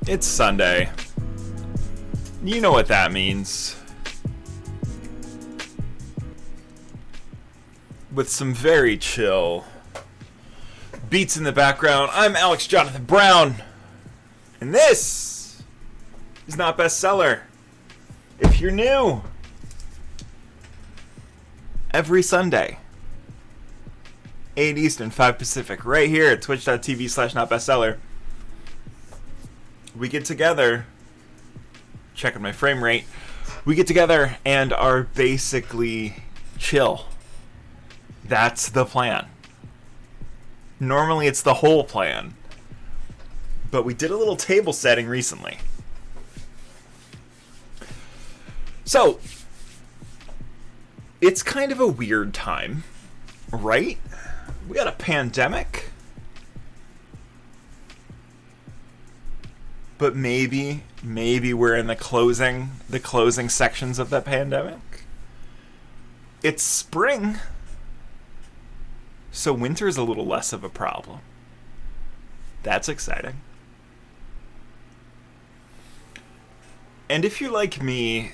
It's Sunday. You know what that means. With some very chill beats in the background, I'm Alex Jonathan Brown, and this is Not Bestseller. If you're new, every Sunday, 8 Eastern, 5 Pacific, right here at twitch.tv/notbestseller. We get together, checking my frame rate, we get together and are basically chill. That's the plan. Normally it's the whole plan, but we did a little table setting recently. So, it's kind of a weird time, right? We got a pandemic. But maybe we're in the closing sections of that pandemic. It's spring, so winter's a little less of a problem. That's exciting. And if you're like me,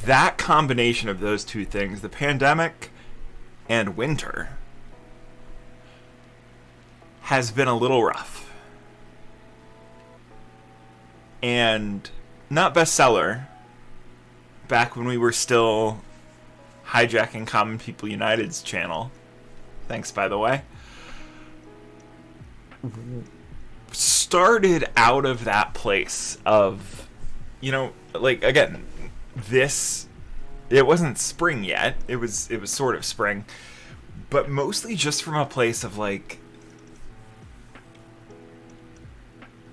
that combination of those two things, the pandemic and winter, has been a little rough. And Not Bestseller, back when we were still hijacking Common People United's channel, thanks by the way, started out of that place of, like, again, it wasn't spring yet. It was sort of spring, but mostly just from a place of like,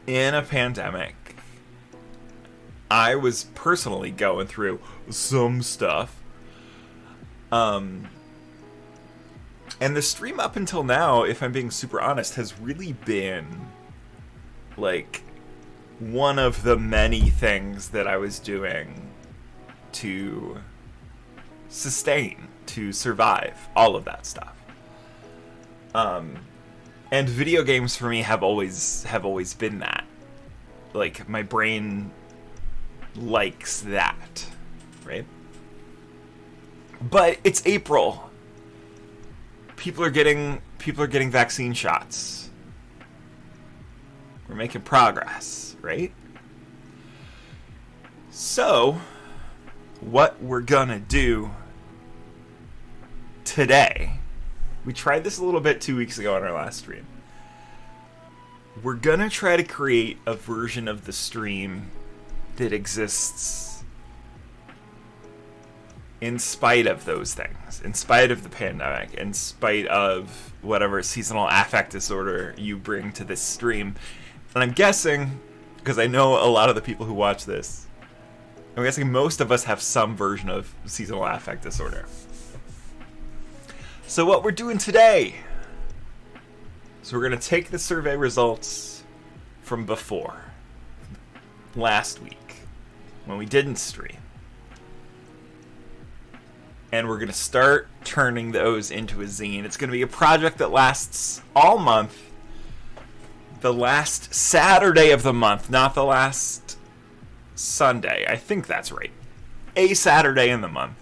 in a pandemic, I was personally going through some stuff. And the stream up until now, if I'm being super honest, has really been like one of the many things that I was doing to sustain, to survive, all of that stuff. And video games for me have always been that. Like, my brain likes that, right? But it's April. People are getting vaccine shots. We're making progress, right? So, what we're gonna do today, we tried this a little bit 2 weeks ago on our last stream. We're gonna try to create a version of the stream that exists in spite of those things, in spite of the pandemic, in spite of whatever seasonal affect disorder you bring to this stream. And I'm guessing, because I know a lot of the people who watch this, I'm guessing most of us have some version of seasonal affect disorder. So what we're doing today, so we're going to take the survey results from before, last week, when we didn't stream, and we're going to start turning those into a zine. It's going to be a project that lasts all month, the last Saturday of the month, not the last Sunday. I think that's right. A Saturday in the month.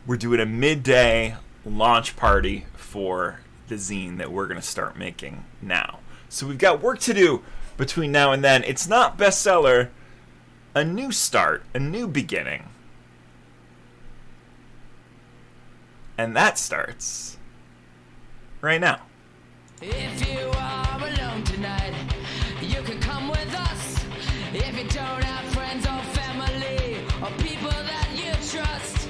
We're doing a midday launch party for the zine that we're going to start making now. So we've got work to do between now and then. It's not bestseller. A new start, a new beginning. And that starts right now. If you are alone tonight, you can come with us. If you don't have friends or family or people that you trust,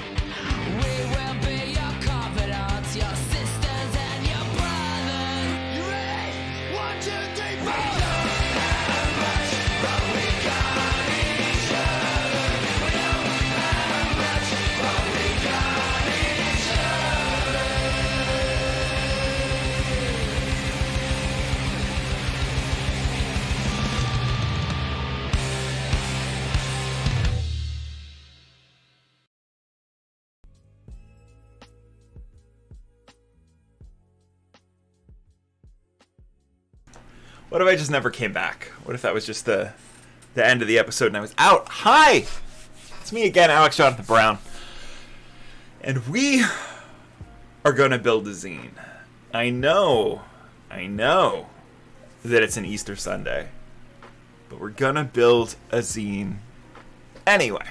we will be your confidants, your sisters and your brothers. You ready? 1, 2, 3, 4. We don't have much, but we got each other. We don't have much, but we got each other. What if I just never came back? What if that was just the end of the episode and I was out? Hi! It's me again, Alex Jonathan Brown. And we are going to build a zine. I know that it's an Easter Sunday. But we're going to build a zine anyway.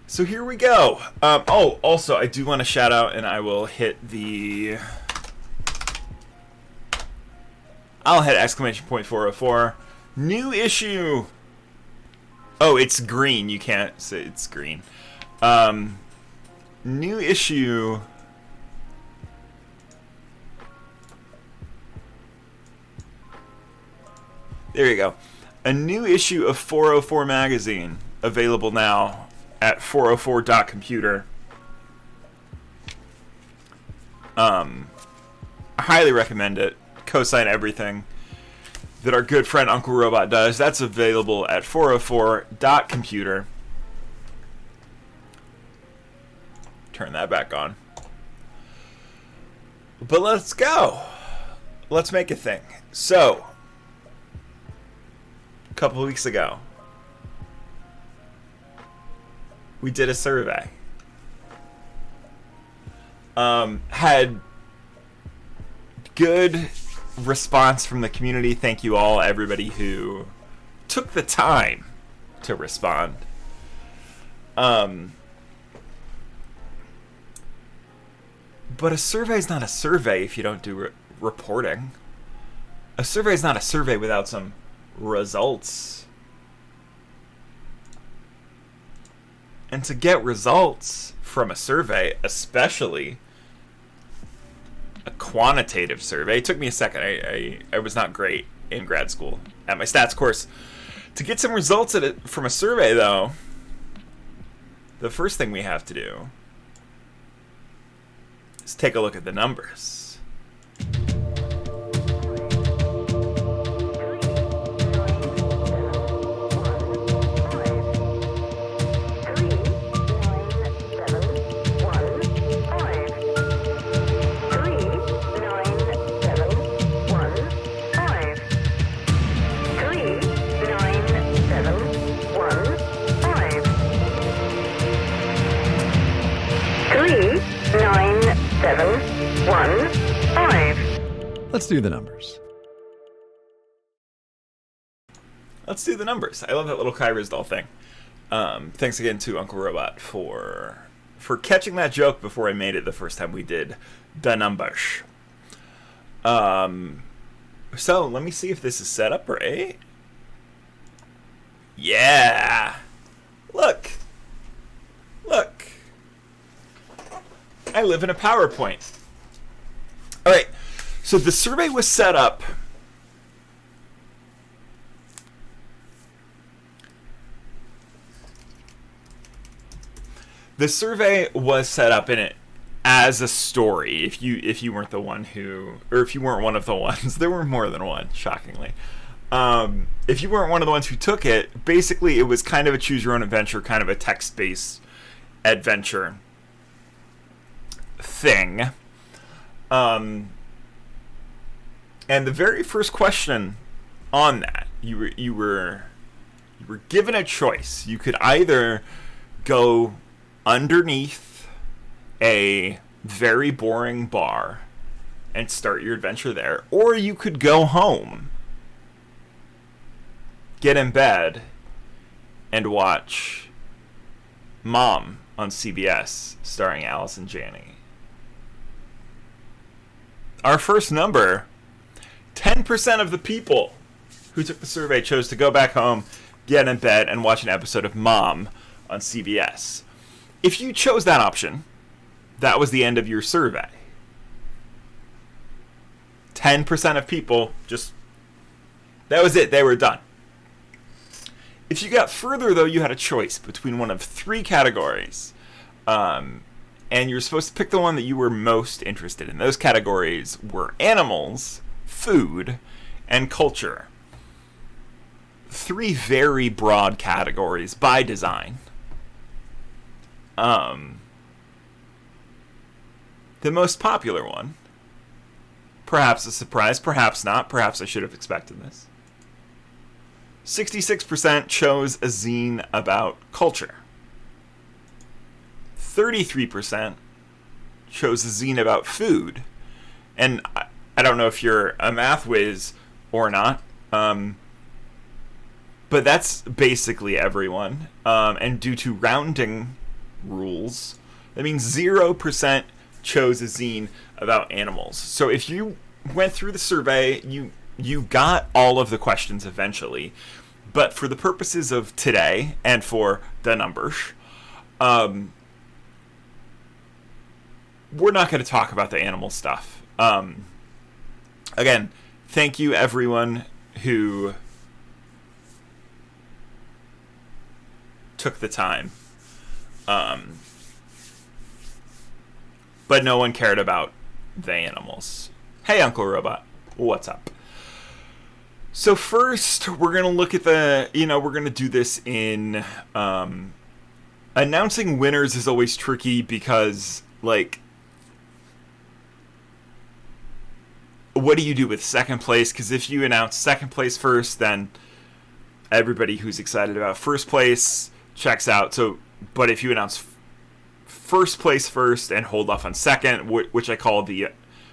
So here we go. Also, I do want to shout out, and I will hit the... I'll hit exclamation point 404. New issue. Oh, it's green. You can't say it's green. New issue. There you go. A new issue of 404 magazine available now at 404.computer. I highly recommend it. Co-sign everything that our good friend Uncle Robot does. That's available at 404.computer. Turn that back on. But let's go. Let's make a thing. So, a couple of weeks ago, we did a survey. Had good response from the community. Thank you all, everybody who took the time to respond. But a survey is not a survey if you don't do reporting. A survey is not a survey without some results. And to get results from a survey, especially a quantitative survey, it took me a second. I was not great in grad school at my stats course. To get some results from a survey, though, the first thing we have to do is take a look at the numbers. Let's do the numbers. Let's do the numbers. I love that little Kai Rizdal thing. Thanks again to Uncle Robot for catching that joke before I made it the first time we did the numbers. So let me see if this is set up right. Yeah. Look. I live in a PowerPoint. All right. So the survey was set up in it as a story. If you weren't the one who, or if you weren't one of the ones, there were more than one, shockingly. If you weren't one of the ones who took it, basically it was kind of a choose your own adventure, kind of a text-based adventure thing. And the very first question on that, you were given a choice. You could either go underneath a very boring bar and start your adventure there, or you could go home, get in bed, and watch Mom on CBS starring Allison Janney. Our first number, 10% of the people who took the survey chose to go back home, get in bed, and watch an episode of Mom on CBS. If you chose that option, that was the end of your survey. 10% of people that was it, they were done. If you got further, though, you had a choice between one of three categories. And you're supposed to pick the one that you were most interested in. Those categories were animals, food, and culture. Three very broad categories by design. The most popular one, perhaps a surprise, perhaps not, perhaps I should have expected this. 66% chose a zine about culture. 33% chose a zine about food. And I don't know if you're a math whiz or not, but that's basically everyone. And due to rounding rules, that means 0% chose a zine about animals. So if you went through the survey, you got all of the questions eventually. But for the purposes of today and for the numbers, we're not going to talk about the animal stuff. Again, thank you everyone who took the time. But no one cared about the animals. Hey, Uncle Robot, what's up? So first, we're going to look at we're going to do this in, announcing winners is always tricky because, what do you do with second place? Because if you announce second place first, then everybody who's excited about first place checks out. So, but if you announce first place first and hold off on second, which I call the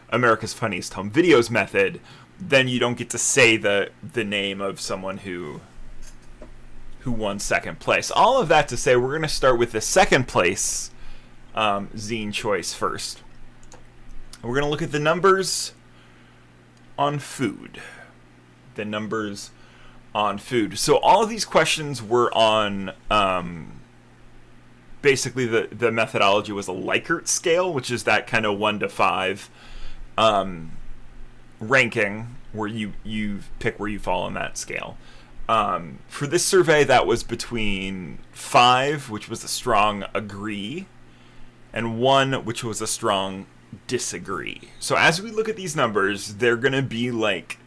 America's Funniest Home Videos method, then you don't get to say the name of someone who won second place. All of that to say, we're going to start with the second place zine choice first. We're going to look at the numbers on food. The numbers on food. So all of these questions were on basically the methodology was a Likert scale, which is that kind of 1 to 5 ranking where you pick where you fall on that scale. For this survey, that was between 5, which was a strong agree, and 1, which was a strong disagree. So as we look at these numbers, they're going to be like,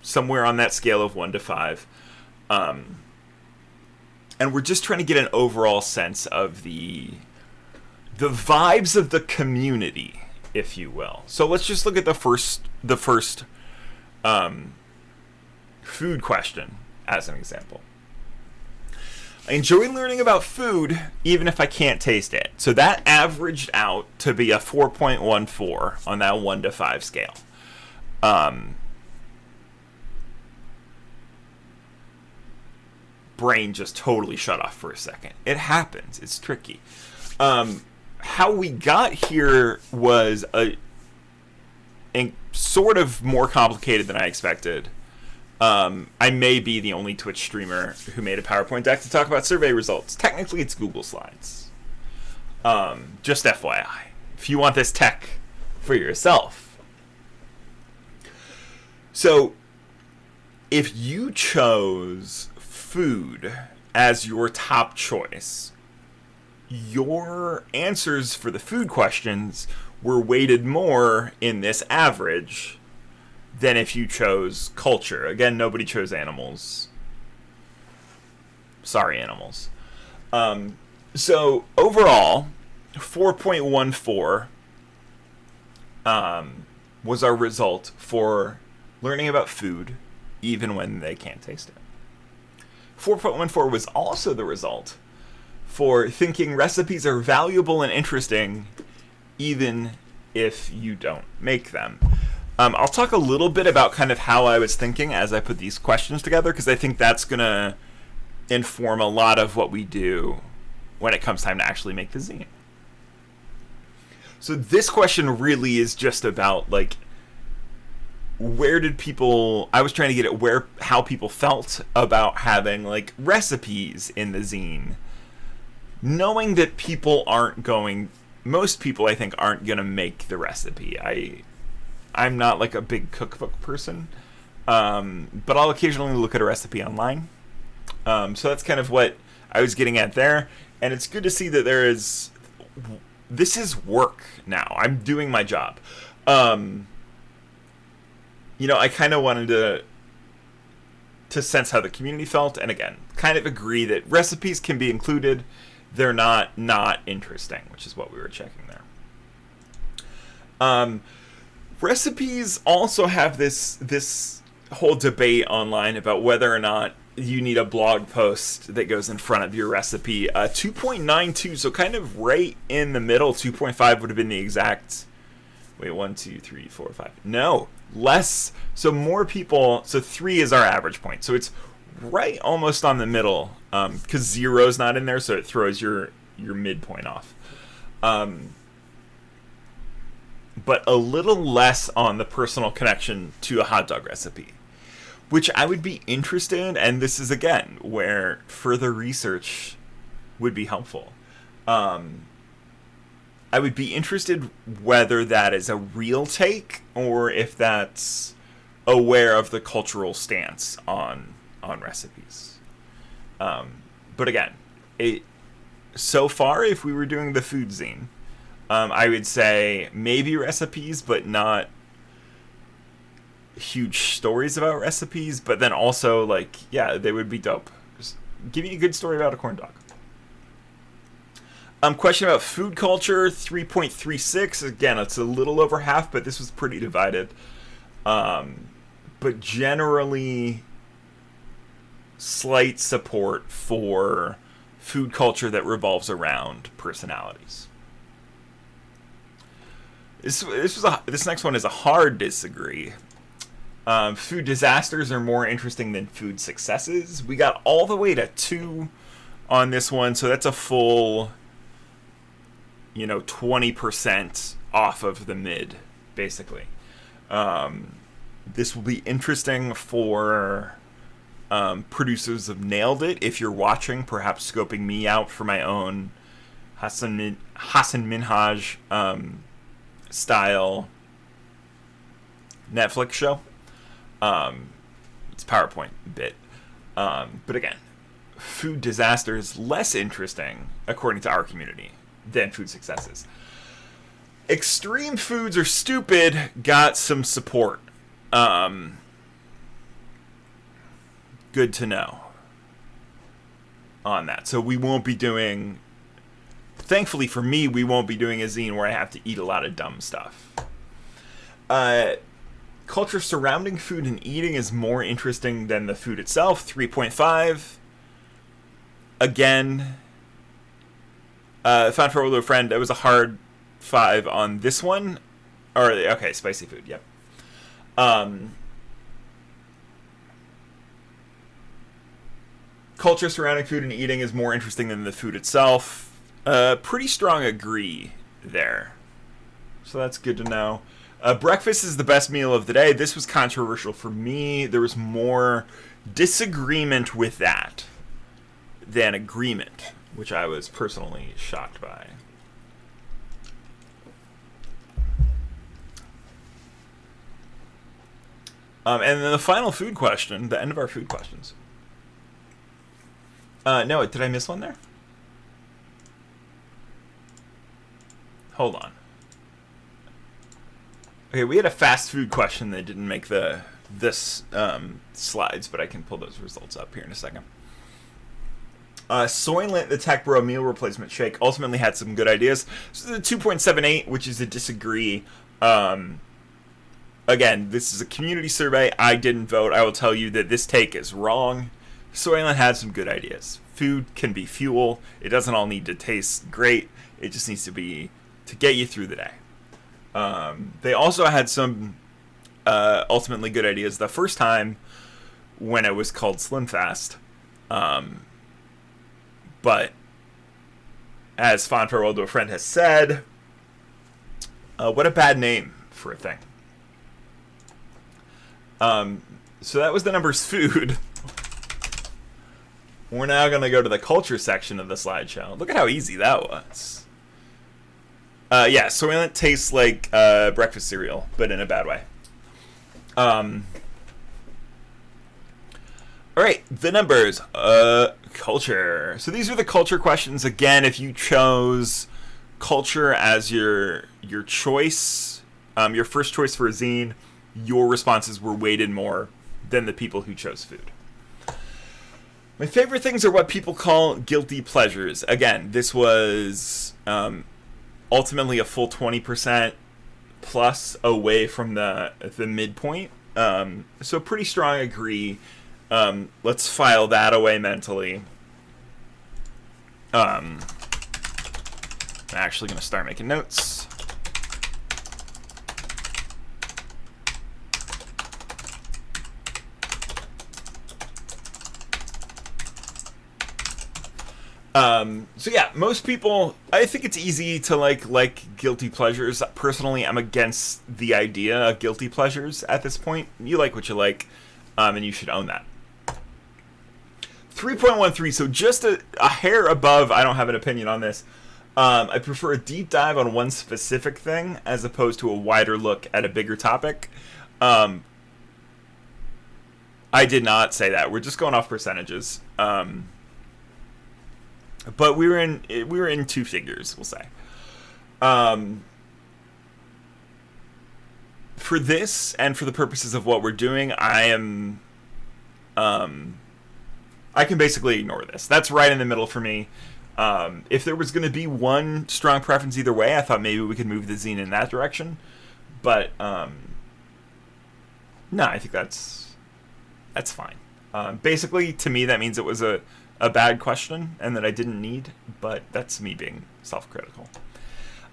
somewhere on that scale of 1 to 5. And we're just trying to get an overall sense of the vibes of the community, if you will. So let's just look at the first food question as an example. I enjoy learning about food even if I can't taste it. So that averaged out to be a 4.14 on that 1 to 5 scale. Brain just totally shut off for a second. It happens. It's tricky. How we got here was sort of more complicated than I expected. I may be the only Twitch streamer who made a PowerPoint deck to talk about survey results. Technically, it's Google Slides. Just FYI. If you want this tech for yourself. So, if you chose food as your top choice, your answers for the food questions were weighted more in this average than if you chose culture. Again, nobody chose animals. Sorry, animals. So overall, 4.14 was our result for learning about food even when they can't taste it. 4.14 was also the result for thinking recipes are valuable and interesting even if you don't make them. I'll talk a little bit about kind of how I was thinking as I put these questions together, because I think that's going to inform a lot of what we do when it comes time to actually make the zine. So this question really is just about, like, where did people, I was trying to get at how people felt about having, like, recipes in the zine, knowing that most people I think aren't going to make the recipe. I'm not like a big cookbook person, but I'll occasionally look at a recipe online. So that's kind of what I was getting at there. And it's good to see that this is work now. I'm doing my job. I kind of wanted to sense how the community felt, and again, kind of agree that recipes can be included. They're not interesting, which is what we were checking there. Recipes also have this whole debate online about whether or not you need a blog post that goes in front of your recipe. 2.92, so kind of right in the middle. 2.5 would have been the exact... Wait, 1, 2, 3, 4, 5. No, less. So more people... So 3 is our average point. So it's right almost on the middle, because 0 is not in there, so it throws your midpoint off. But a little less on the personal connection to a hot dog recipe, which I would be interested in, and this is, again, where further research would be helpful. I would be interested whether that is a real take or if that's aware of the cultural stance on recipes. But again, so far, if we were doing the food zine, I would say maybe recipes, but not huge stories about recipes. But then also, like, yeah, they would be dope. Just give me a good story about a corn dog. Question about food culture, 3.36. Again, it's a little over half, but this was pretty divided. But generally, slight support for food culture that revolves around personalities. This next one is a hard disagree. Food disasters are more interesting than food successes. We got all the way to 2 on this one, so that's a full, 20% off of the mid, basically. This will be interesting for producers of Nailed It. If you're watching, perhaps scoping me out for my own Hassan Minhaj style Netflix show. It's PowerPoint bit. But again, food disaster is less interesting, according to our community, than food successes. Extreme foods are stupid got some support. Good to know on that. So we won't be doing, thankfully for me, we won't be doing a zine where I have to eat a lot of dumb stuff. Culture surrounding food and eating is more interesting than the food itself. 3.5. Again, found for a friend, it was a hard 5 on this one. Or, okay, spicy food, yep. Culture surrounding food and eating is more interesting than the food itself. Pretty strong agree there. So that's good to know. Breakfast is the best meal of the day. This was controversial for me. There was more disagreement with that than agreement, which I was personally shocked by. And then the final food question, the end of our food questions. No, did I miss one there? Hold on. Okay, we had a fast food question that didn't make this slides, but I can pull those results up here in a second. Soylent, the Tech Bro meal replacement shake, ultimately had some good ideas. So the 2.78, which is a disagree. Again, this is a community survey. I didn't vote. I will tell you that this take is wrong. Soylent had some good ideas. Food can be fuel. It doesn't all need to taste great. It just needs to be to get you through the day. They also had some ultimately good ideas the first time when it was called Slim Fast. But as Fond Farewell to a Friend has said, what a bad name for a thing. So that was the numbers food. We're now going to go to the culture section of the slideshow. Look at how easy that was. Yeah, Soylent tastes like breakfast cereal, but in a bad way. All right, the numbers. Culture. So these are the culture questions. Again, if you chose culture as your choice, your first choice for a zine, your responses were weighted more than the people who chose food. My favorite things are what people call guilty pleasures. Again, this was ultimately a full 20% plus away from the midpoint. So pretty strong agree. Let's file that away mentally. I'm actually going to start making notes. So yeah, most people, I think it's easy to like guilty pleasures. Personally, I'm against the idea of guilty pleasures at this point. You like what you like, and you should own that. 3.13, so just a hair above. I don't have an opinion on this. I prefer a deep dive on one specific thing as opposed to a wider look at a bigger topic. I did not say that. We're just going off percentages. But we were in two figures, we'll say. For this and for the purposes of what we're doing, I can basically ignore this. That's right in the middle for me. If there was going to be one strong preference either way, I thought maybe we could move the zine in that direction. But no, I think that's fine. Basically, to me, that means it was a bad question and that I didn't need, but that's me being self-critical.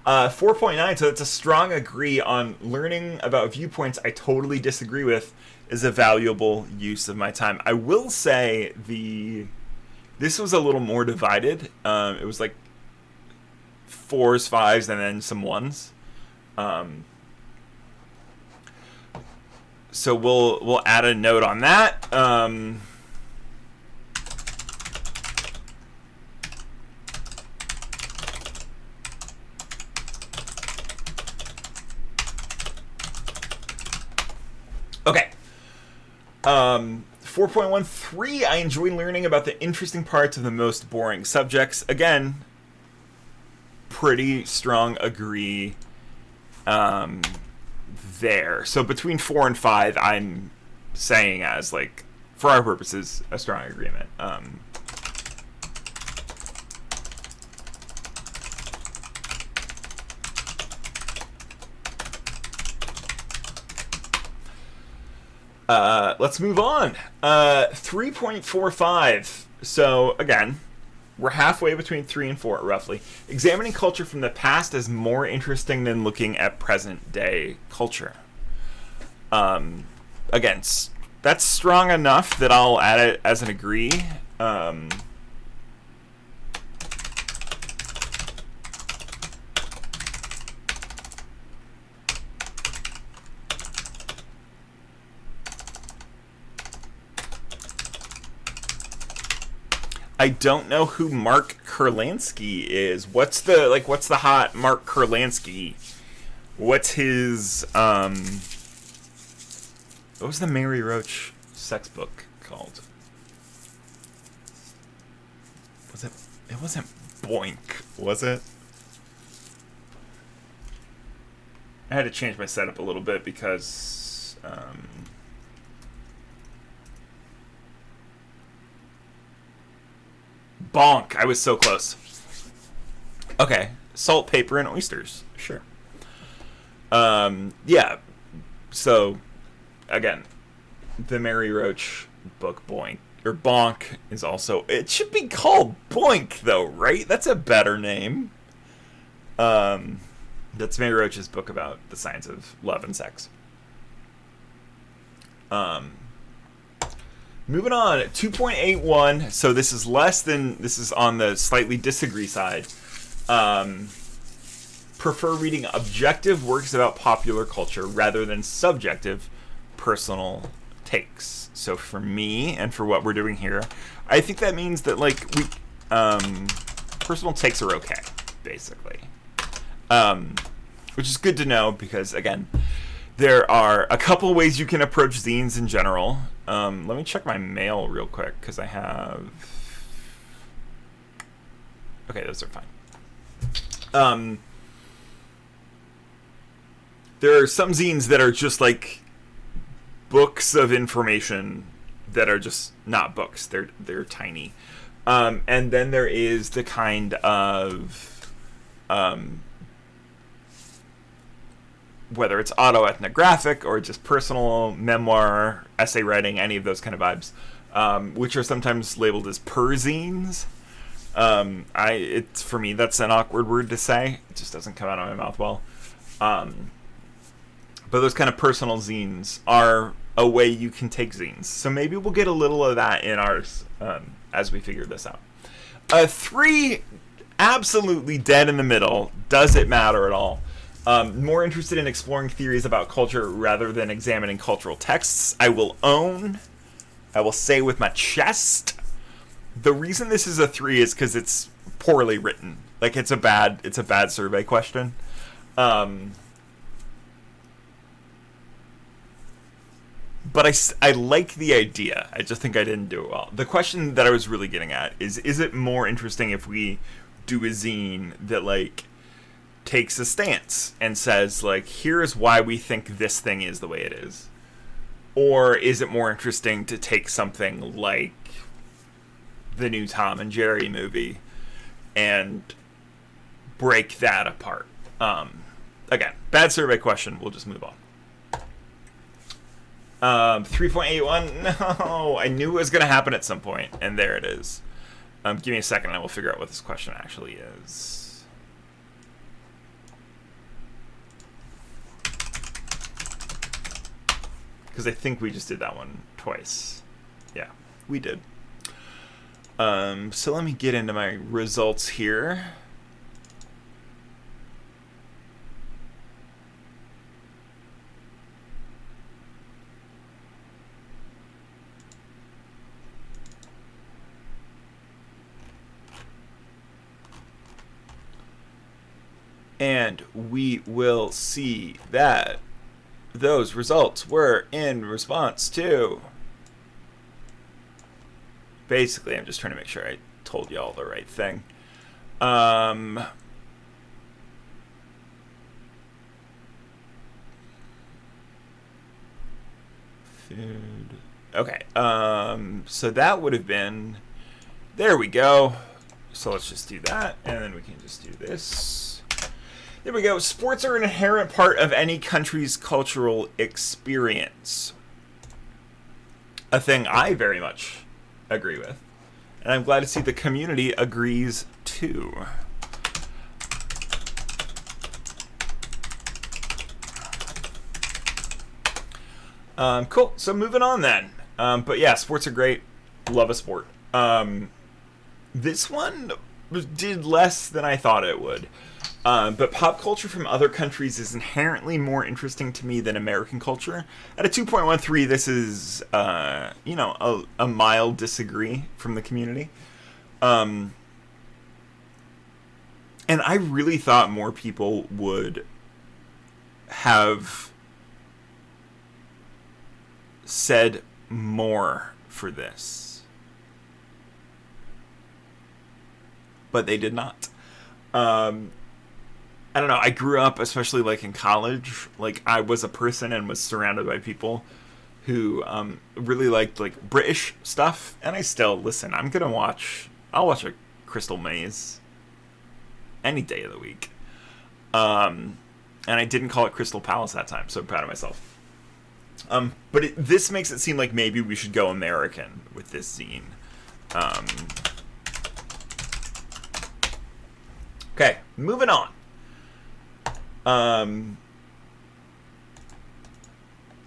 4.9, so that's a strong agree on learning about viewpoints I totally disagree with is a valuable use of my time. I will say this was a little more divided. It was like 4s, 5s, and then some 1s. So we'll add a note on that. 4.13, I enjoy learning about the interesting parts of the most boring subjects. Again, pretty strong agree there. So between 4 and 5, I'm saying as, like, for our purposes, a strong agreement. Let's move on. 3.45. So, again, we're halfway between 3 and 4, roughly. Examining culture from the past is more interesting than looking at present-day culture. Again, that's strong enough that I'll add it as an agree. I don't know who Mark Kurlansky is. What's the hot Mark Kurlansky? What's his what was the Mary Roach sex book called? It wasn't Boink, was it? I had to change my setup a little bit because Bonk. I was so close. Okay. Salt, pepper, and oysters. Sure. Yeah. So, again, the Mary Roach book Boink, or Bonk, is also... It should be called Boink, though, right? That's a better name. That's Mary Roach's book about the science of love and sex. Moving on, 2.81. So this is this is on the slightly disagree side. Prefer reading objective works about popular culture rather than subjective personal takes. So for me, and for what we're doing here, I think that means that, like, personal takes are okay, basically. Which is good to know because, again, there are a couple ways you can approach zines in general. Let me check my mail real quick, because I have... Okay, those are fine. There are some zines that are just, like, books of information that are just not books. They're tiny. And then there is the kind of... whether it's autoethnographic or just personal memoir, essay writing, any of those kind of vibes, which are sometimes labeled as perzines. For me, that's an awkward word to say. It just doesn't come out of my mouth well. But those kind of personal zines are a way you can take zines. So maybe we'll get a little of that in ours as we figure this out. 3, absolutely dead in the middle. Does it matter at all? More interested in exploring theories about culture rather than examining cultural texts. I will say with my chest, the reason this is a 3 is because it's poorly written. Like, it's a bad survey question. But I like the idea. I just think I didn't do it well. The question that I was really getting at is it more interesting if we do a zine that, like, takes a stance and says, like, here's why we think this thing is the way it is? Or is it more interesting to take something like the new Tom and Jerry movie and break that apart? Again, bad survey question. We'll just move on. 3.81. No, I knew it was going to happen at some point, and there it is. Give me a second and I will figure out what this question actually is. Because I think we just did that one twice. Yeah, we did. So let me get into my results here. And we will see that those results were in response to Basically, I'm just trying to make sure I told you all the right thing. Food. Okay. So that would have been... There we go. So let's just do that, and then we can just do this. There we go. Sports are an inherent part of any country's cultural experience. A thing I very much agree with. And I'm glad to see the community agrees too. Cool. So moving on then. But yeah, sports are great. Love a sport. This one did less than I thought it would. But pop culture from other countries is inherently more interesting to me than American culture. At a 2.13, this is, a mild disagree from the community. And I really thought more people would have said more for this. But they did not. I don't know. I grew up, especially like in college, like I was a person and was surrounded by people who really liked like British stuff, and I still listen. I'll watch a Crystal Maze any day of the week. And I didn't call it Crystal Palace that time, so I'm proud of myself. But this makes it seem like maybe we should go American with this zine. Okay, moving on.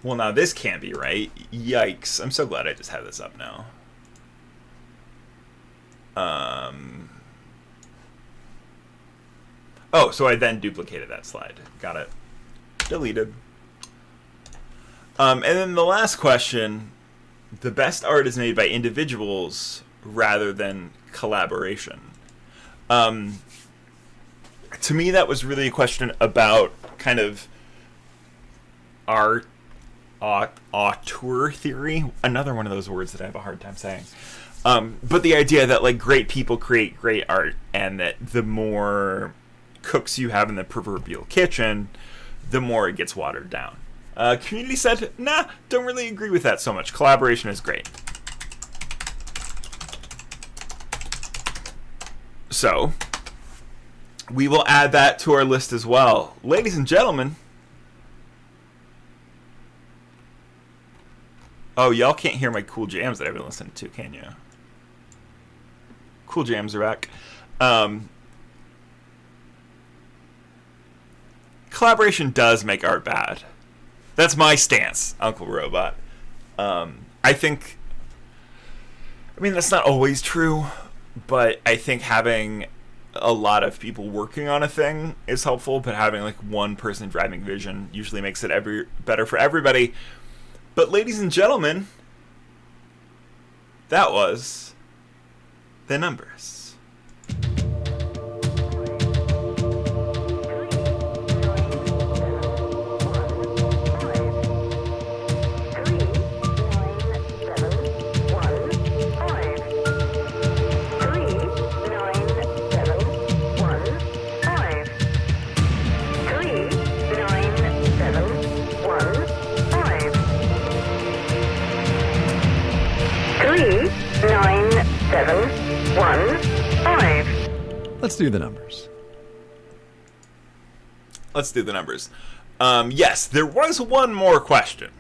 Well, now this can't be right. Yikes. I'm so glad I just have this up now. Oh, so I then duplicated that slide. Got it. Deleted. And then the last question. The best art is made by individuals rather than collaboration. To me, that was really a question about kind of art, auteur theory. Another one of those words that I have a hard time saying. But the idea that like great people create great art, and that the more cooks you have in the proverbial kitchen, the more it gets watered down. Community said, nah, don't really agree with that so much. Collaboration is great. So we will add that to our list as well. Ladies and gentlemen. Oh, y'all can't hear my cool jams that I've been listening to, can you? Cool jams are back. Collaboration does make art bad. That's my stance, Uncle Robot. I think... I mean, that's not always true, but I think having a lot of people working on a thing is helpful, but having like one person driving vision usually makes it better for everybody. But ladies and gentlemen, that was the numbers. Let's do the numbers. Let's do the numbers. Yes, there was one more question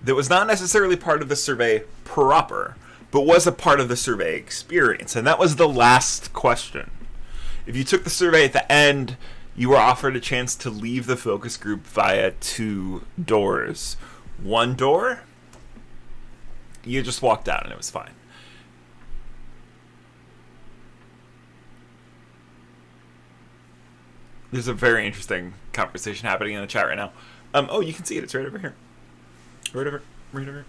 that was not necessarily part of the survey proper, but was a part of the survey experience, and that was the last question. If you took the survey at the end, you were offered a chance to leave the focus group via 2 doors. One door, you just walked out and it was fine. There's a very interesting conversation happening in the chat right now. Oh, you can see it. It's right over here. Right over here.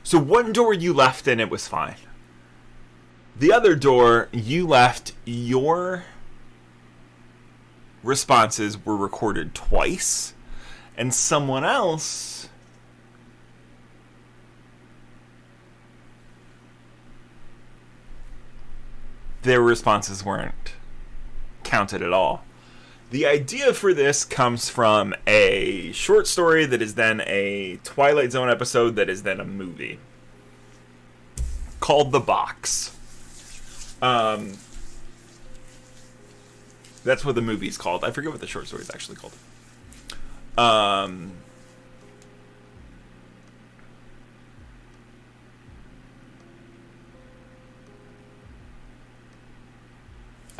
So one door you left and it was fine. The other door you left, your responses were recorded twice, and someone else their responses weren't counted at all. The idea for this comes from a short story that is then a Twilight Zone episode that is then a movie called The Box. That's what the movie's called. I forget what the short story is actually called.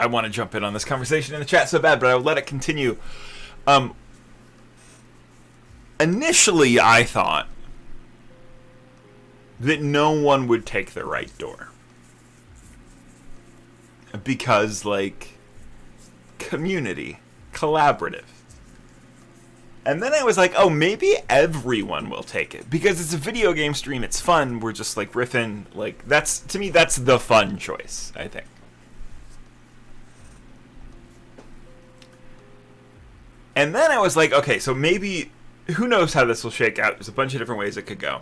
I want to jump in on this conversation in the chat so bad, but I'll let it continue. Initially, I thought that no one would take the right door. Because, like, community, collaborative. And then I was like, oh, maybe everyone will take it. Because it's a video game stream, it's fun, we're just, like, riffing. Like, that's, to me, that's the fun choice, I think. And then I was like, okay, so maybe, who knows how this will shake out? There's a bunch of different ways it could go.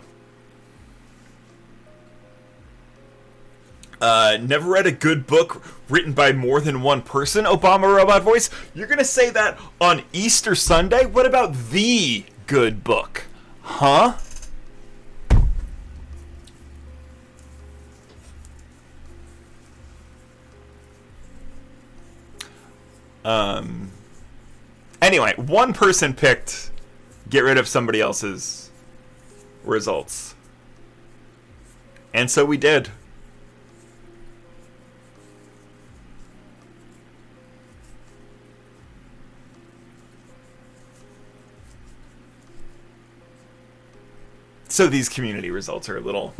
Never read a good book written by more than one person, Obama Robot Voice? You're gonna say that on Easter Sunday? What about the good book? Huh? Anyway, one person picked get rid of somebody else's results. And so we did. So these community results are a little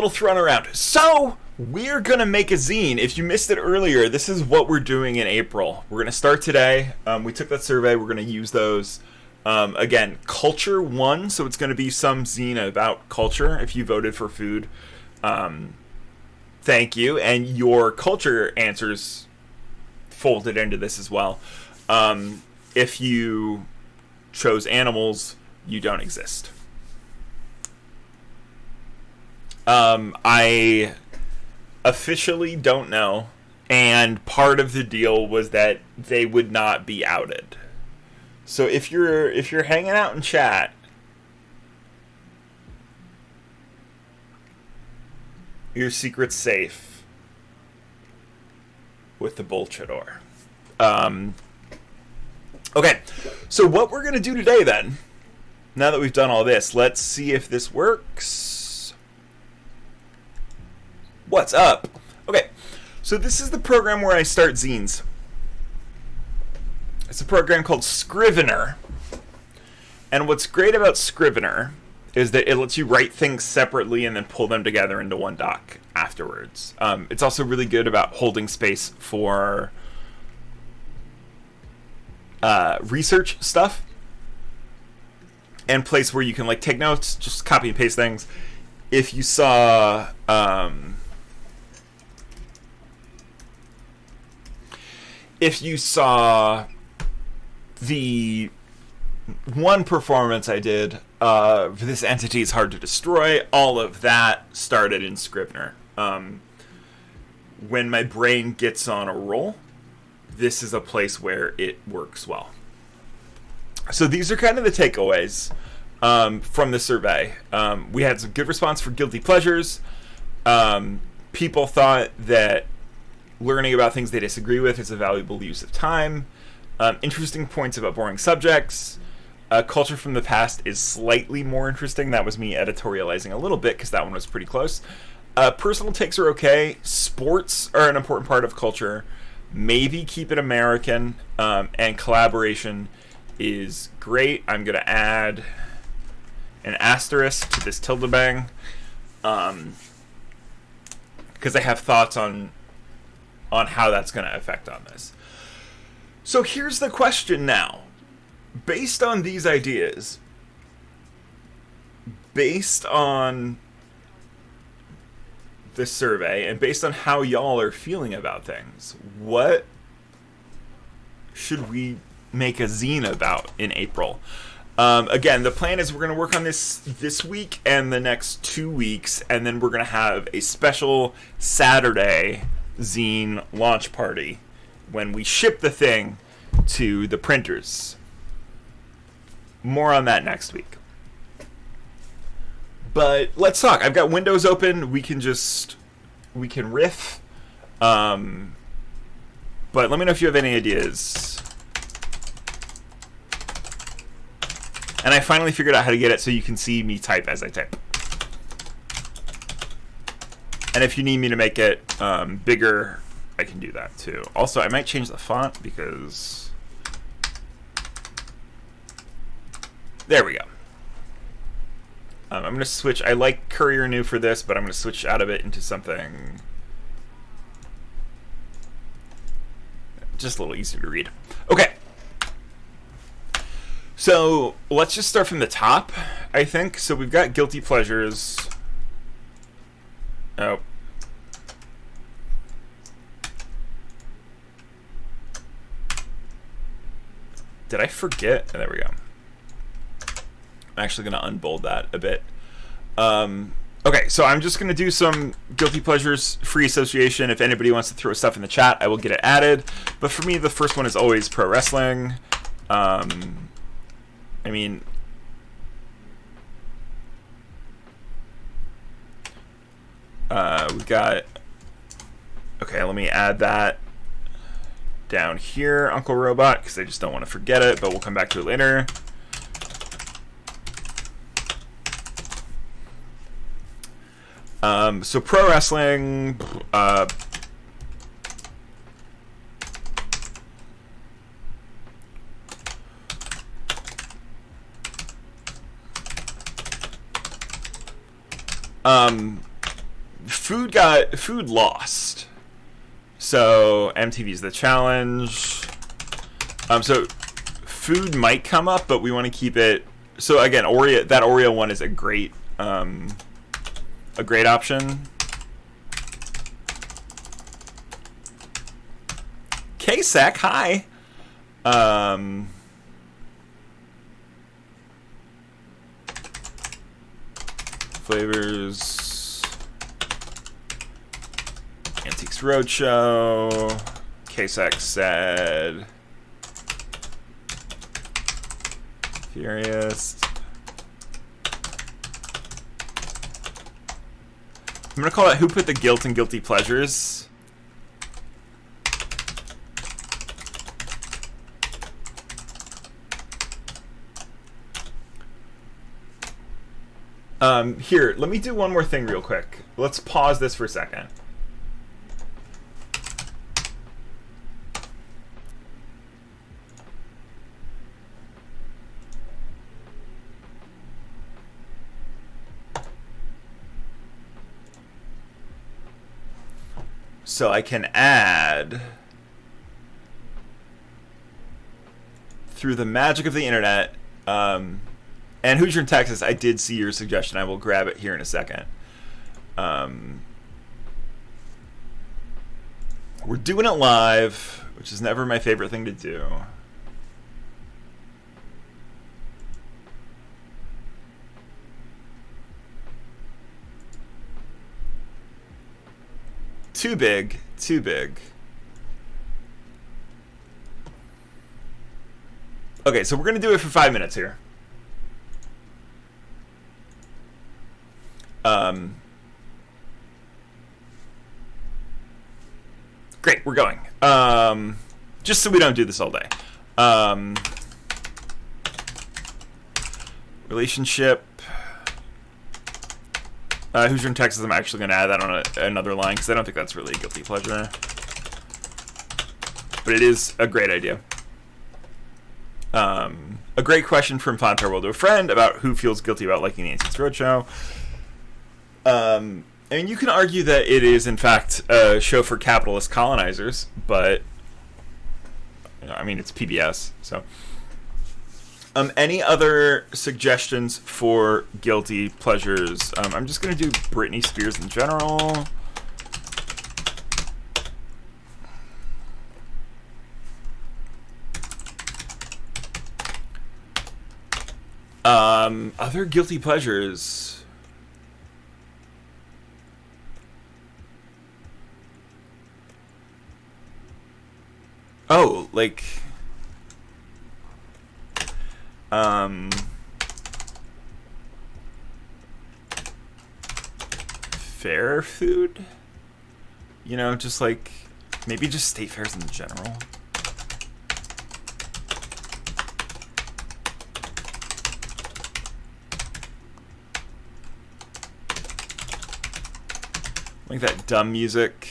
thrown around. So we're going to make a zine. If you missed it earlier, this is what we're doing in April. We're going to start today. We took that survey. We're going to use those. Again, culture won, so it's going to be some zine about culture. If you voted for food, thank you. And your culture answers folded into this as well. If you chose animals, you don't exist. I officially don't know, and part of the deal was that they would not be outed. So if you're hanging out in chat, your secret's safe with the bullshittor. Okay, so what we're gonna do today then, now that we've done all this, let's see if this works. What's up? Okay, so this is the program where I start zines. It's a program called Scrivener. And what's great about Scrivener is that it lets you write things separately and then pull them together into one doc afterwards. It's also really good about holding space for research stuff. And place where you can like take notes, just copy and paste things. If you saw the one performance I did, This Entity is Hard to Destroy, all of that started in Scrivener. When my brain gets on a roll, this is a place where it works well. So these are kind of the takeaways from the survey. We had some good response for guilty pleasures. People thought that learning about things they disagree with is a valuable use of time. Interesting points about boring subjects. Culture from the past is slightly more interesting. That was me editorializing a little bit because that one was pretty close. Personal takes are okay. Sports are an important part of culture. Maybe keep it American. And collaboration is great. I'm going to add an asterisk to this tilde bang because I have thoughts on how that's going to affect on this. So here's the question now. Based on these ideas, based on this survey, and based on how y'all are feeling about things, what should we make a zine about in April? Again, the plan is we're going to work on this week and the next 2 weeks, and then we're going to have a special Saturday zine launch party when we ship the thing to the printers. More on that next week. But let's talk. I've got windows open. We can riff. But let me know if you have any ideas. And I finally figured out how to get it so you can see me type as I type. And if you need me to make it bigger, I can do that too. Also, I might change the font because... There we go. I'm going to switch. I like Courier New for this, but I'm going to switch out of it into something just a little easier to read. Okay. So let's just start from the top, I think. So we've got guilty pleasures. Oh. Did I forget? Oh, there we go. I'm actually going to unbold that a bit. Okay, so I'm just going to do some guilty pleasures free association. If anybody wants to throw stuff in the chat, I will get it added. But for me, the first one is always pro wrestling. I mean, we've got... Okay, let me add that down here, Uncle Robot, because I just don't want to forget it, but we'll come back to it later. So pro wrestling, food lost. So MTV's The Challenge. So food might come up, but we want to keep it. So again, that Oreo one is a great option. K-Sec, hi. Flavors. Antiques Roadshow. K-Sec said. Furious. I'm going to call it Who Put the Guilt in Guilty Pleasures. Here, let me do one more thing real quick. Let's pause this for a second. So I can add, through the magic of the internet, and Hoosier in Texas, I did see your suggestion. I will grab it here in a second. We're doing it live, which is never my favorite thing to do. Too big, too big. Okay, so we're going to do it for 5 minutes here. Great, we're going. Just so we don't do this all day. Relationship. Hoosier in Texas, I'm actually going to add that on another line because I don't think that's really a guilty pleasure. But it is a great idea. A great question from Fond Farewell to a Friend about who feels guilty about liking the Antiques Roadshow. I mean, you can argue that it is, in fact, a show for capitalist colonizers, but, you know, I mean, it's PBS, so... any other suggestions for guilty pleasures? I'm just going to do Britney Spears in general. Other guilty pleasures. Oh, like, fair food? You know, just like, maybe just state fairs in general. Like that dumb music.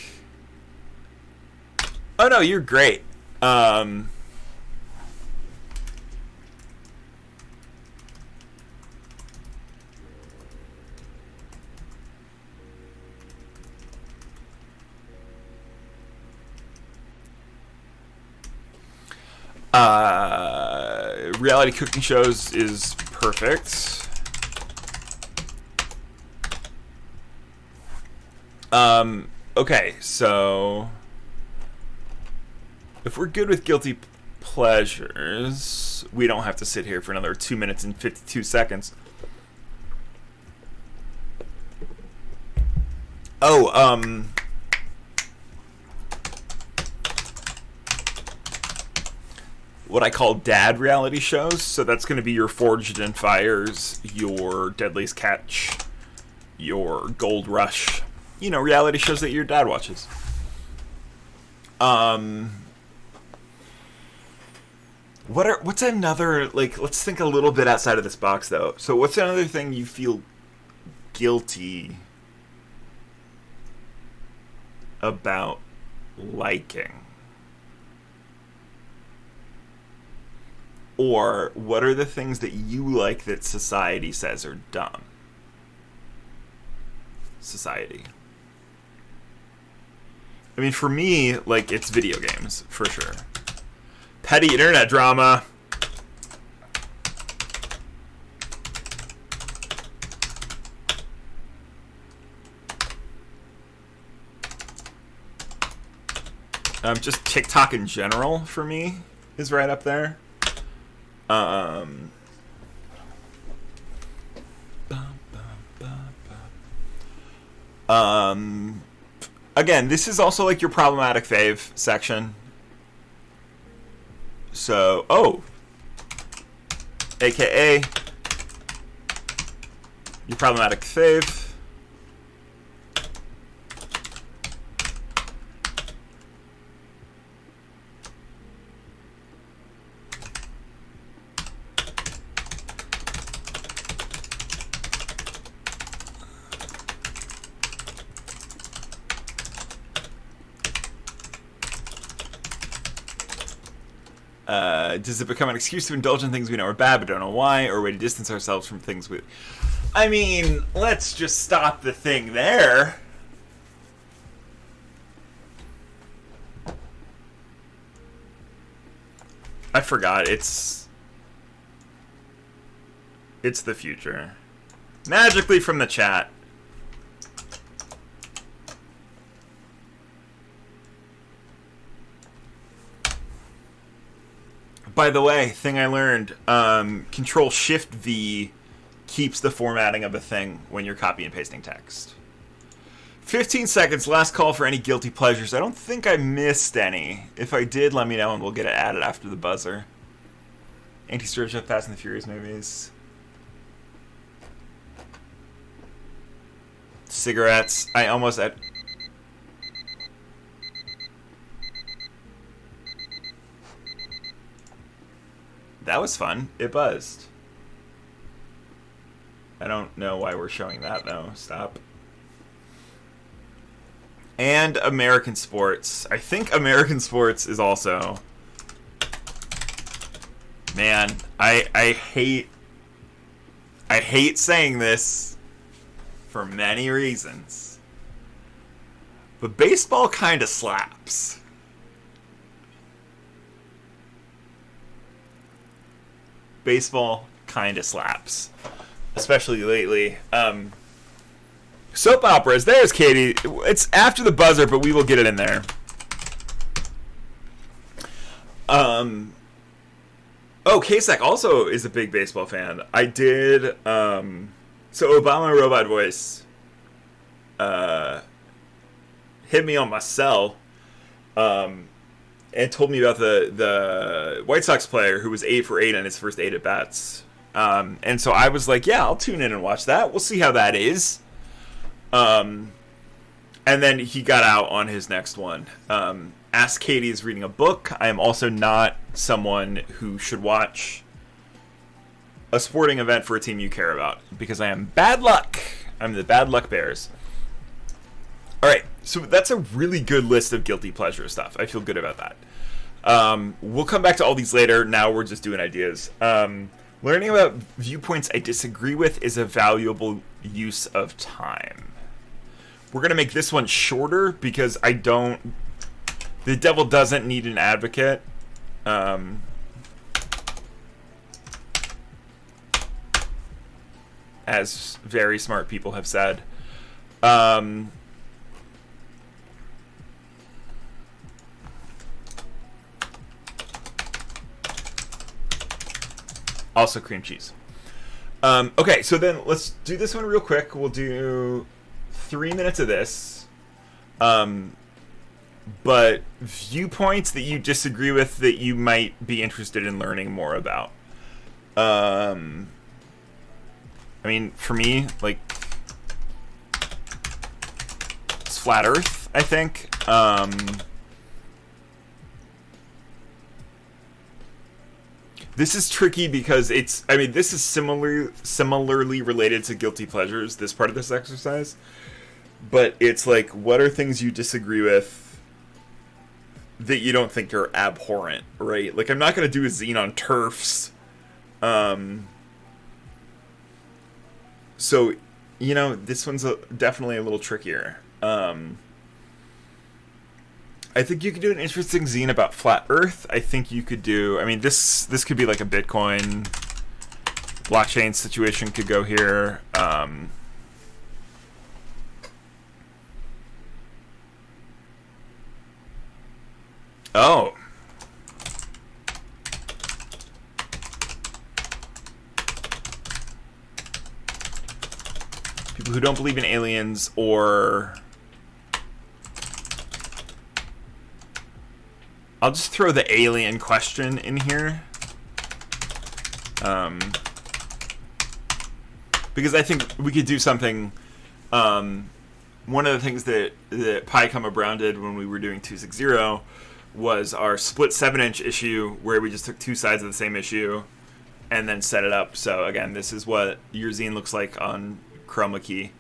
Oh no, you're great. Reality cooking shows is perfect. Okay, so if we're good with guilty pleasures, we don't have to sit here for another 2 minutes and 52 seconds. Oh, what I call dad reality shows. So that's going to be your Forged in Fires, your Deadliest Catch, your Gold Rush. You know, reality shows that your dad watches. What's another, like, let's think a little bit outside of this box, though. So what's another thing you feel guilty about liking? Or what are the things that you like that society says are dumb? Society. I mean, for me, like, it's video games, for sure. Petty internet drama. Just TikTok in general, for me, is right up there. Again, this is also like your problematic fave section. So, AKA your problematic fave. Does it become an excuse to indulge in things we know are bad but don't know why, or a way to distance ourselves from things we... I mean, let's just stop the thing there. I forgot. It's the future. Magically from the chat. By the way, thing I learned, Control-Shift-V keeps the formatting of a thing when you're copy and pasting text. 15 seconds, last call for any guilty pleasures. I don't think I missed any. If I did, let me know and we'll get it added after the buzzer. Anti-Sturge of Fast and the Furious movies. Cigarettes. I almost... That was fun. It buzzed. I don't know why we're showing that, though. Stop. And American sports. I think American sports is also... Man, I hate saying this for many reasons. But baseball kind of slaps. Baseball kind of slaps, especially lately. Soap operas. There's Katie. It's after the buzzer, but we will get it in there. Oh, Kasek also is a big baseball fan. I did. So Obama Robot Voice hit me on my cell and told me about the White Sox player who was 8 for 8 on his first 8 at bats. And so I was like, yeah, I'll tune in and watch that. We'll see how that is. And then he got out on his next one. Ask Katie is reading a book. I am also not someone who should watch a sporting event for a team you care about, because I am bad luck. I'm the bad luck Bears. All right, so that's a really good list of guilty pleasure stuff. I feel good about that. We'll come back to all these later. Now we're just doing ideas. Learning about viewpoints I disagree with is a valuable use of time. We're going to make this one shorter because the devil doesn't need an advocate. As very smart people have said. Also cream cheese. Okay, so then let's do this one real quick. We'll do 3 minutes of this. But viewpoints that you disagree with that you might be interested in learning more about. I mean, for me, like, it's flat Earth, I think. This is tricky because this is similarly related to guilty pleasures, this part of this exercise. But it's like, what are things you disagree with that you don't think are abhorrent, right? Like, I'm not going to do a zine on TERFs. So, this one's definitely a little trickier. I think you could do an interesting zine about flat Earth. I think you could do... this could be like a Bitcoin blockchain situation could go here. Oh. People who don't believe in aliens, or... I'll just throw the alien question in here. Because I think we could do something... one of the things that Pi Comma Brown did when we were doing 260 was our split 7-inch issue, where we just took two sides of the same issue and then set it up. So again, this is what your zine looks like on Chroma Key,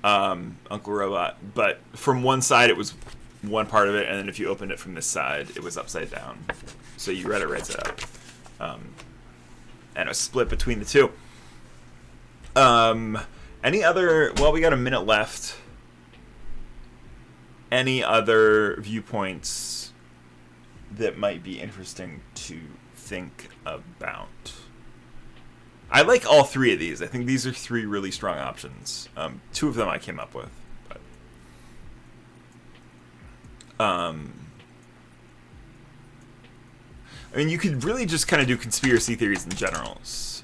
Uncle Robot. But from one side, it was one part of it, and then if you opened it from this side, it was upside down. So you read it right side up. And a split between the two. Any other... Well, we got a minute left. Any other viewpoints that might be interesting to think about? I like all three of these. I think these are three really strong options. Two of them I came up with. But, you could really just kind of do conspiracy theories in generals.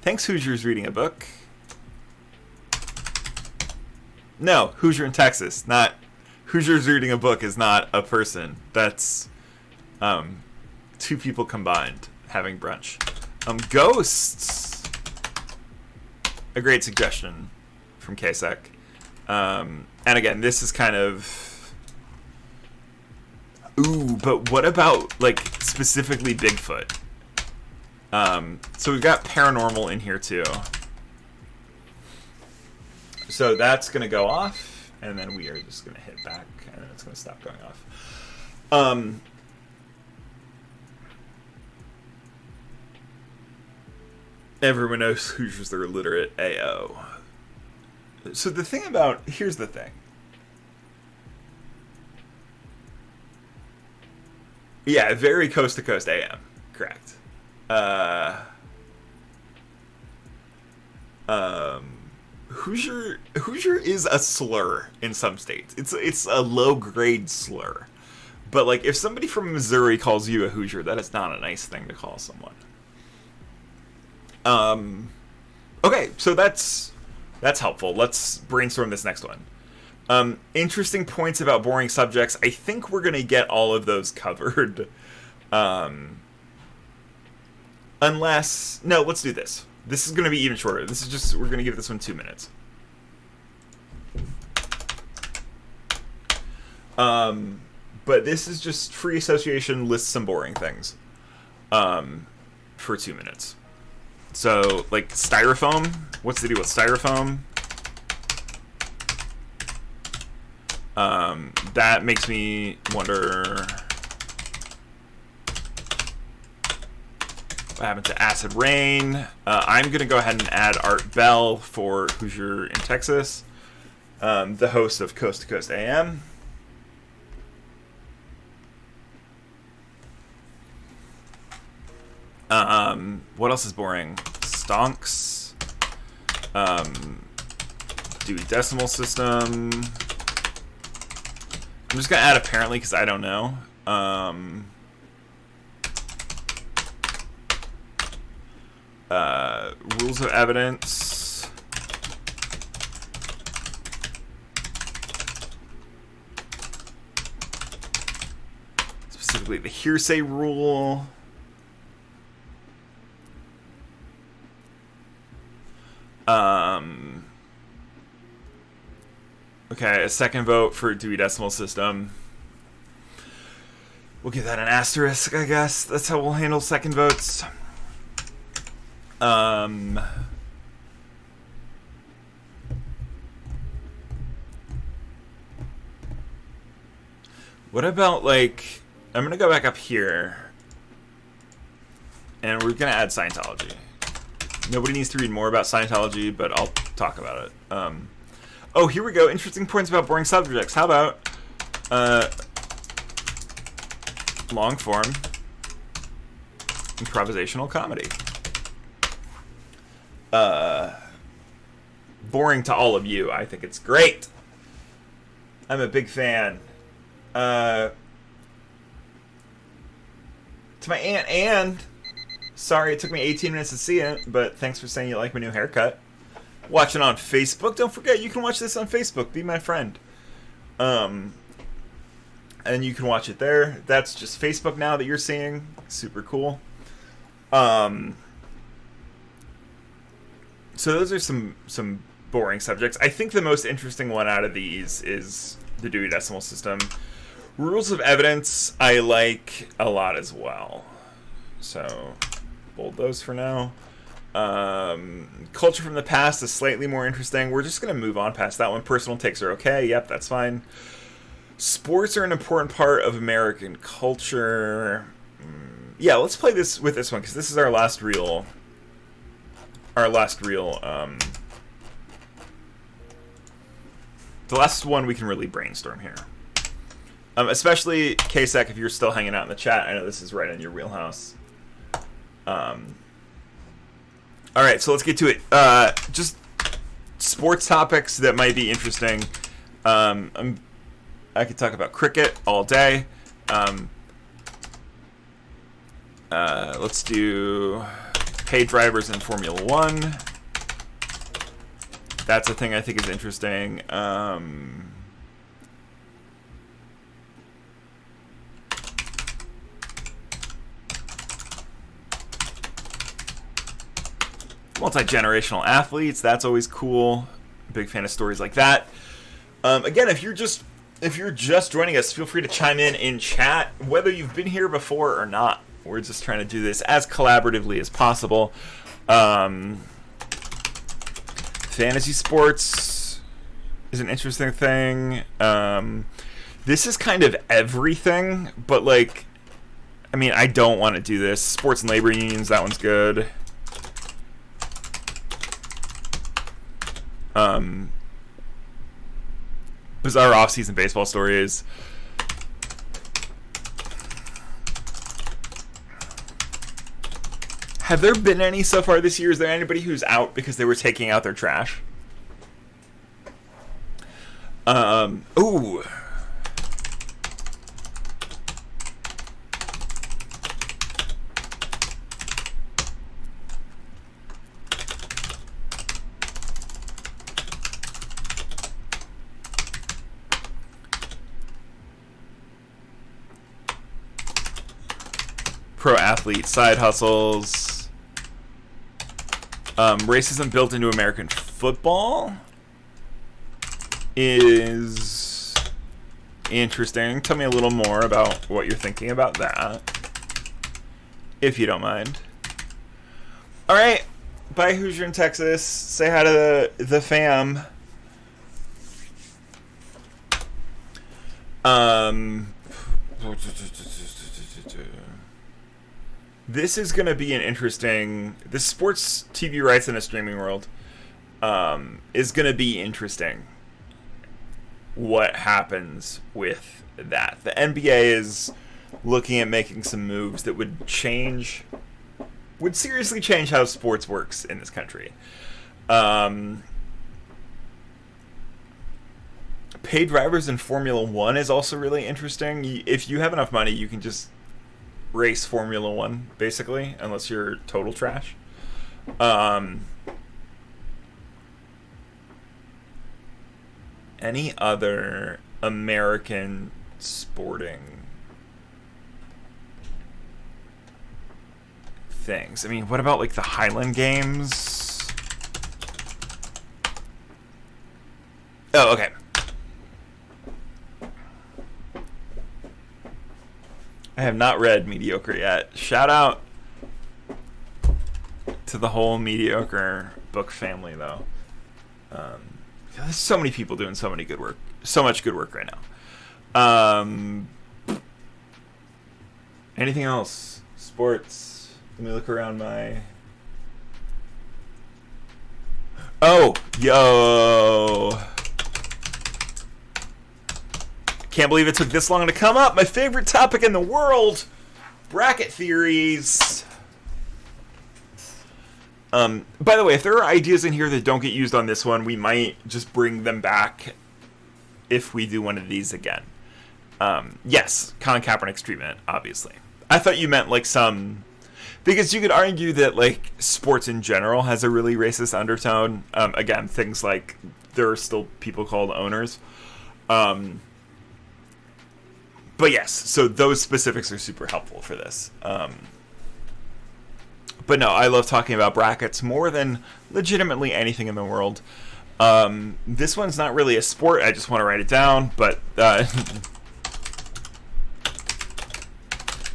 Thanks, Hoosiers reading a book. No, Hoosier in Texas. Not Hoosiers reading a book is not a person. That's two people combined having brunch. Ghosts. A great suggestion from Kasek. And again, this is kind of... Ooh, but what about, like, specifically Bigfoot? So we've got paranormal in here, too. So that's going to go off, and then we are just going to hit back, and then it's going to stop going off. Everyone knows Hoosiers are illiterate. AO. So the thing about... Here's the thing. Yeah, very coast-to-coast AM. Correct. Hoosier is a slur in some states. It's a low-grade slur. But, like, if somebody from Missouri calls you a Hoosier, that is not a nice thing to call someone. Okay, so that's helpful. Let's brainstorm this next one. Interesting points about boring subjects. I think we're going to get all of those covered. Unless... No, let's do this. This is going to be even shorter. This is just... We're going to give this one 2 minutes. But this is just free association lists some boring things. For 2 minutes. So, like, styrofoam. What's the deal with styrofoam? That makes me wonder what happened to acid rain. I'm going to go ahead and add Art Bell for Hoosier in Texas, the host of Coast to Coast AM. What else is boring? Stonks. Dewey Decimal System. I'm just going to add apparently because I don't know. Rules of evidence. Specifically the hearsay rule. Okay, a second vote for Dewey Decimal System. We'll give that an asterisk, I guess. That's how we'll handle second votes. What about, like... I'm going to go back up here. And we're going to add Scientology. Nobody needs to read more about Scientology, but I'll talk about it. Oh, here we go. Interesting points about boring subjects. How about long form improvisational comedy? Boring to all of you. I think it's great. I'm a big fan. To my aunt Anne. Sorry it took me 18 minutes to see it, but thanks for saying you like my new haircut. Watching on Facebook. Don't forget, you can watch this on Facebook. Be my friend. And you can watch it there. That's just Facebook now that you're seeing. Super cool. So those are some boring subjects. I think the most interesting one out of these is the Dewey Decimal System. Rules of evidence I like a lot as well. So... bold those for now. Culture from the past is slightly more interesting. We're just going to move on past that one. Personal takes are okay. Yep, that's fine. Sports are an important part of American culture. Yeah, let's play this with this one because this is our last real. The last one we can really brainstorm here. Especially KSEC if you're still hanging out in the chat. I know this is right in your wheelhouse. All right, so let's get to it. Just sports topics that might be interesting. I could talk about cricket all day. Let's do paid drivers in Formula One. That's a thing I think is interesting. Multi-generational athletes, that's always cool. Big fan of stories like that. Again, if you're just joining us, feel free to chime in chat, whether you've been here before or not. We're just trying to do this as collaboratively as possible. Fantasy sports is an interesting thing. This is kind of everything, but like, I mean, I don't want to do this. Sports and labor unions, that one's good. Bizarre off-season baseball stories. Have there been any so far this year? Is there anybody who's out because they were taking out their trash? Ooh. pro athlete side hustles. Racism built into American football is interesting. Tell me a little more about what you're thinking about that, if you don't mind. All right. Bye, Hoosier in Texas. Say hi to the fam. This is going to be an interesting... This sports TV rights in a streaming world is going to be interesting. What happens with that? The NBA is looking at making some moves that would seriously change how sports works in this country. Paid drivers in Formula 1 is also really interesting. If you have enough money, you can just race Formula 1, basically, unless you're total trash. Any other American sporting things? I mean, what about, like, the Highland Games? Oh, okay. I have not read Mediocre yet. Shout out to the whole Mediocre book family, though. There's so many people doing so much good work right now. Anything else? Sports. Let me look around my... Oh, yo. Can't believe it took this long to come up. My favorite topic in the world. Bracket theories. By the way, if there are ideas in here that don't get used on this one, we might just bring them back if we do one of these again. Yes, Colin Kaepernick's treatment, obviously. I thought you meant like some... Because you could argue that like sports in general has a really racist undertone. Again, things like there are still people called owners. But yes, so those specifics are super helpful for this. But no, I love talking about brackets more than legitimately anything in the world. This one's not really a sport. I just want to write it down. But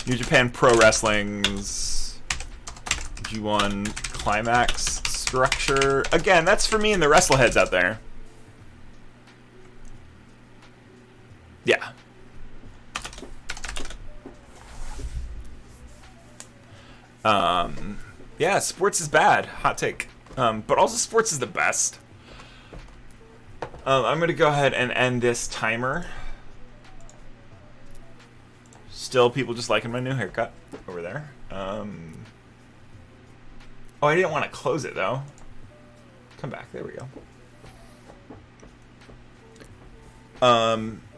New Japan Pro Wrestling's G1 Climax structure. Again, that's for me and the wrestleheads out there. Yeah. Yeah, sports is bad. Hot take. But also sports is the best. I'm going to go ahead and end this timer. Still people just liking my new haircut over there. Oh, I didn't want to close it, though. Come back. There we go.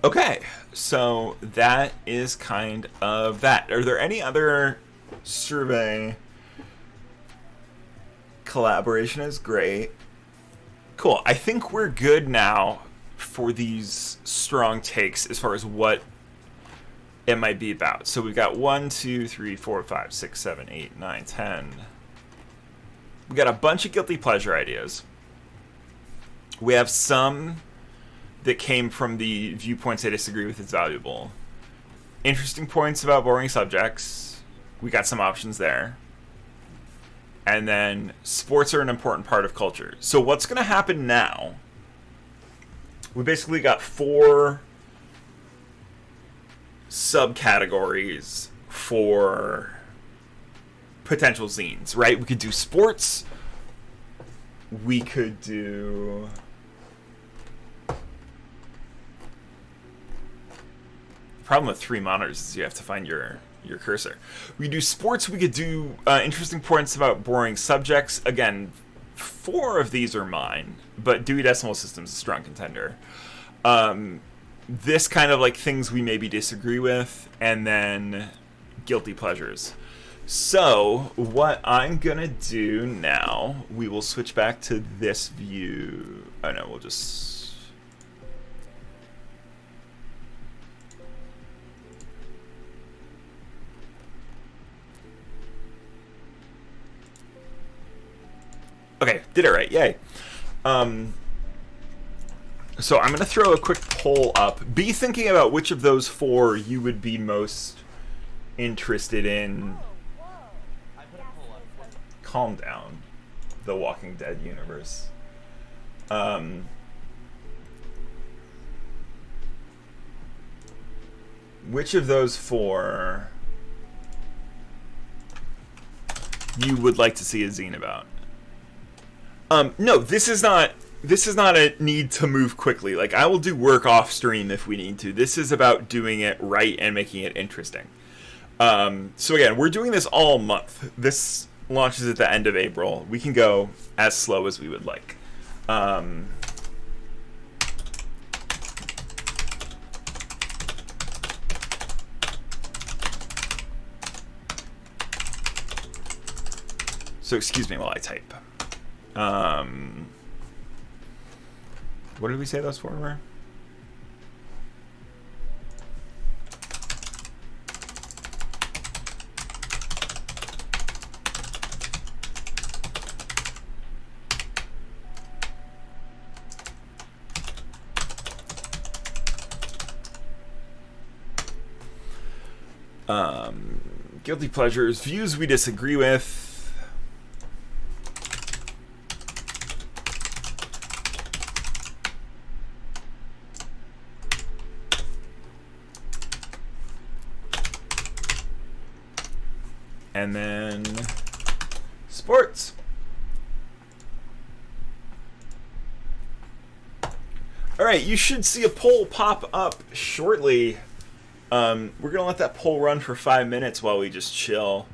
Okay. So that is kind of that. Are there any other survey... Collaboration is great. Cool. I think we're good now for these strong takes as far as what it might be about. So we've got 1, 2, 3, 4, 5, 6, 7, 8, 9, 10. We got a bunch of guilty pleasure ideas. We have some that came from the viewpoints I disagree with is valuable. Interesting points about boring subjects. We got some options there. And then sports are an important part of culture. So what's going to happen now? We basically got 4 subcategories for potential zines, right? We could do sports. We could do... The problem with 3 monitors is you have to find your cursor. We could do sports. We could do interesting points about boring subjects. Again, 4 of these are mine, but Dewey Decimal System is a strong contender. This kind of like things we maybe disagree with, and then guilty pleasures. So what I'm gonna do now, we will switch back to this view. Oh no, we'll just... Okay, did it right. Yay. So I'm going to throw a quick poll up. Be thinking about which of those 4 you would be most interested in. Calm down. The Walking Dead universe. Which of those 4 you would like to see a zine about? No, this is not a need to move quickly. Like, I will do work off stream if we need to. This is about doing it right and making it interesting. So again, we're doing this all month. This launches at the end of April. We can go as slow as we would like. So excuse me while I type. What did we say those 4 were? Guilty pleasures, views we disagree with. And then sports. All right, you should see a poll pop up shortly. We're gonna let that poll run for 5 minutes while we just chill.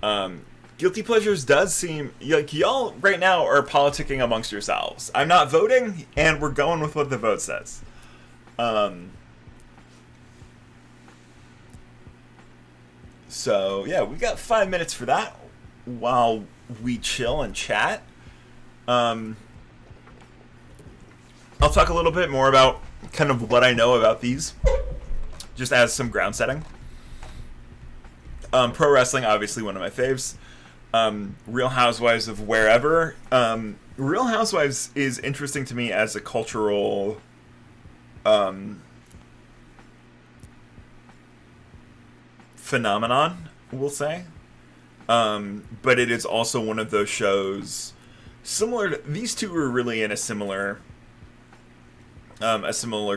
Guilty pleasures does seem like y'all right now are politicking amongst yourselves. I'm not voting, and we're going with what the vote says. So yeah, we got 5 minutes for that while we chill and chat. I'll talk a little bit more about kind of what I know about these, just as some ground setting. Pro wrestling, obviously one of my faves. Real Housewives of wherever. Real Housewives is interesting to me as a cultural phenomenon, we'll say. But it is also one of those shows similar to, these two are really in a similar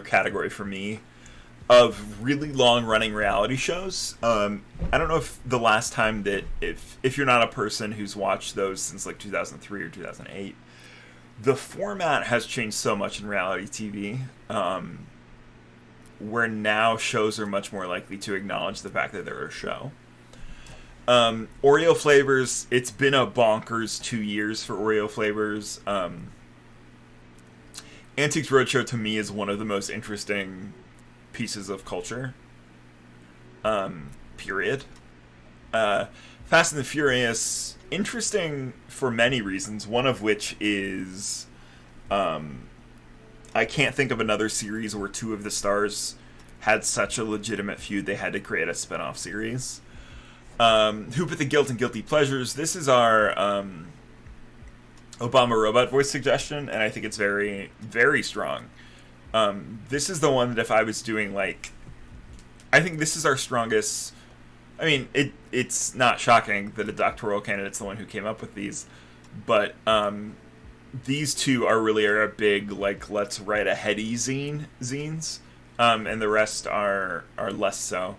category for me of really long running reality shows. I don't know if the last time that if you're not a person who's watched those since like 2003 or 2008, the format has changed so much in reality TV, where now shows are much more likely to acknowledge the fact that they're a show. Oreo flavors, it's been a bonkers 2 years for Oreo flavors. Antiques Roadshow to me is one of the most interesting pieces of culture. Period. Fast and the Furious, interesting for many reasons, one of which is I can't think of another series where two of the stars had such a legitimate feud they had to create a spin-off series. Hoop at the Guilt and Guilty Pleasures. This is our Obama robot voice suggestion, and I think it's very, very strong. This is the one that if I was doing, like... I think this is our strongest... I mean, it's not shocking that a doctoral candidate's the one who came up with these, but these two are really our big, like, let's write a heady zines, and the rest are less so.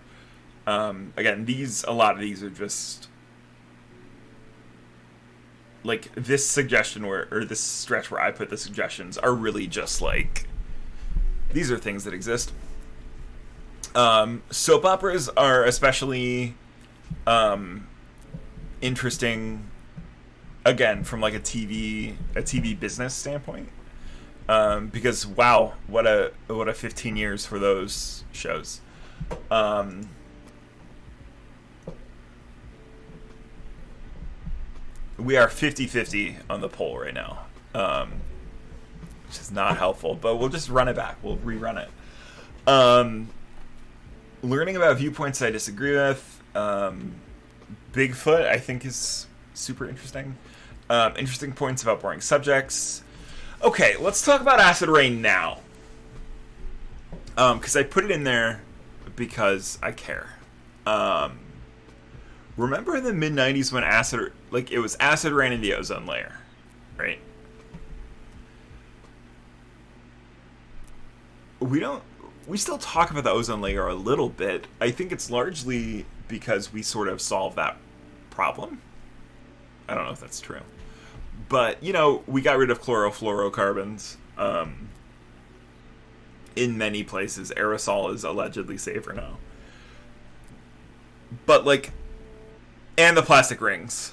Again, a lot of these are just... like, this suggestion or this stretch where I put the suggestions are really just like, these are things that exist. Soap operas are especially interesting, again, from like a TV business standpoint, because wow, what a 15 years for those shows. We are 50-50 on the poll right now, which is not helpful, but we'll just run it back. We'll rerun it. Learning about viewpoints I disagree with. Bigfoot, I think, is super interesting. Interesting points about boring subjects. Okay, let's talk about acid rain now. Because I put it in there because I care. Remember in the mid-90s when it was acid rain in the ozone layer, right? We still talk about the ozone layer a little bit. I think it's largely because we sort of solved that problem. I don't know if that's true. But, we got rid of chlorofluorocarbons. In many places, aerosol is allegedly safer now. But, and the plastic rings.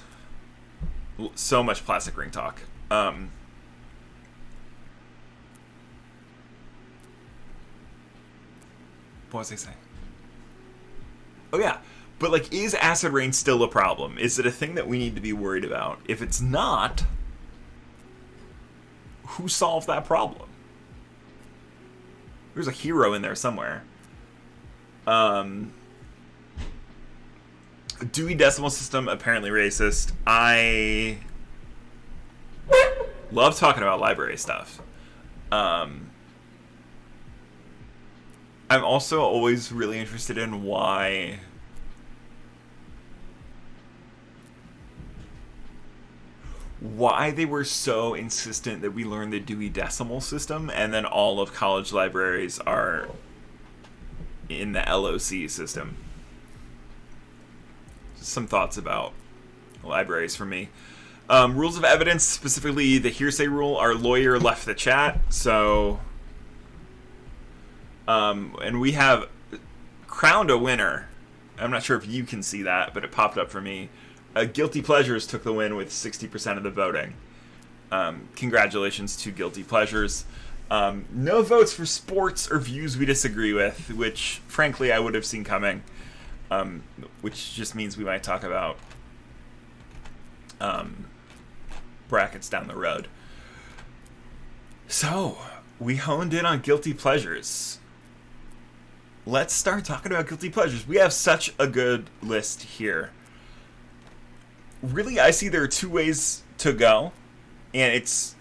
So much plastic ring talk. What was I saying? Oh, yeah. But, is acid rain still a problem? Is it a thing that we need to be worried about? If it's not, who solved that problem? There's a hero in there somewhere. Dewey Decimal System, apparently racist. I love talking about library stuff. I'm also always really interested in why they were so insistent that we learn the Dewey Decimal System, and then all of college libraries are in the LOC system. Some thoughts about libraries for me. Rules of evidence, specifically the hearsay rule. Our lawyer left the chat, so... and we have crowned a winner. I'm not sure if you can see that, but it popped up for me. Guilty Pleasures took the win with 60% of the voting. Congratulations to Guilty Pleasures. No votes for sports or views we disagree with, which, frankly, I would have seen coming. Which just means we might talk about brackets down the road. So, we honed in on Guilty Pleasures. Let's start talking about Guilty Pleasures. We have such a good list here. Really, I see there are two ways to go, and it's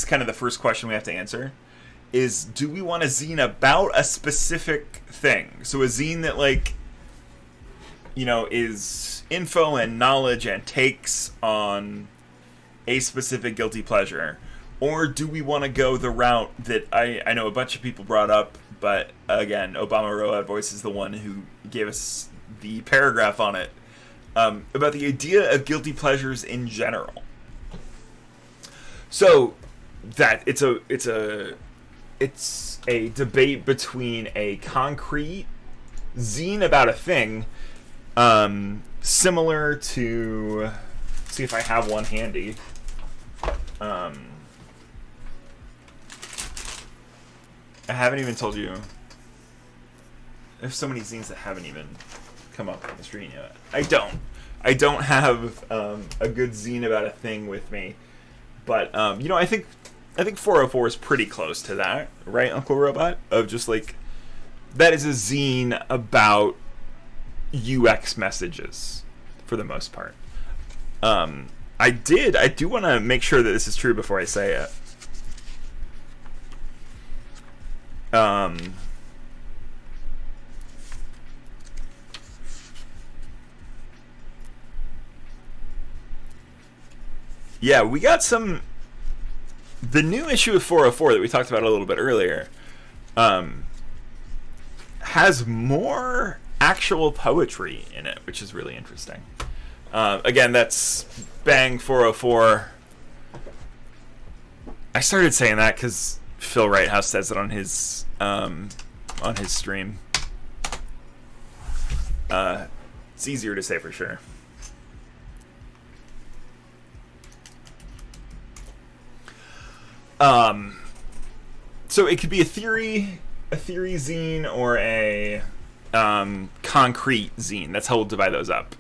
kind of the first question we have to answer, is do we want a zine about a specific thing? So a zine that, is info and knowledge and takes on a specific guilty pleasure? Or do we want to go the route that I know a bunch of people brought up, but again, Obama Road Voice is the one who gave us the paragraph on it, about the idea of guilty pleasures in general. So that it's a debate between a concrete zine about a thing, similar to, let's see if I have one handy. I haven't even told you. There's so many zines that haven't even come up on the screen yet. I don't have a good zine about a thing with me, but I think 404 is pretty close to that, right, Uncle Robot? Of just that is a zine about UX messages for the most part. I do want to make sure that this is true before I say it. Yeah, we got the new issue of 404 that we talked about a little bit earlier has more actual poetry in it, which is really interesting. Again, that's Bang 404. I started saying that because Phil Wrighthouse says it on his stream. It's easier to say for sure. So it could be a theory zine or a concrete zine. That's how we'll divide those up.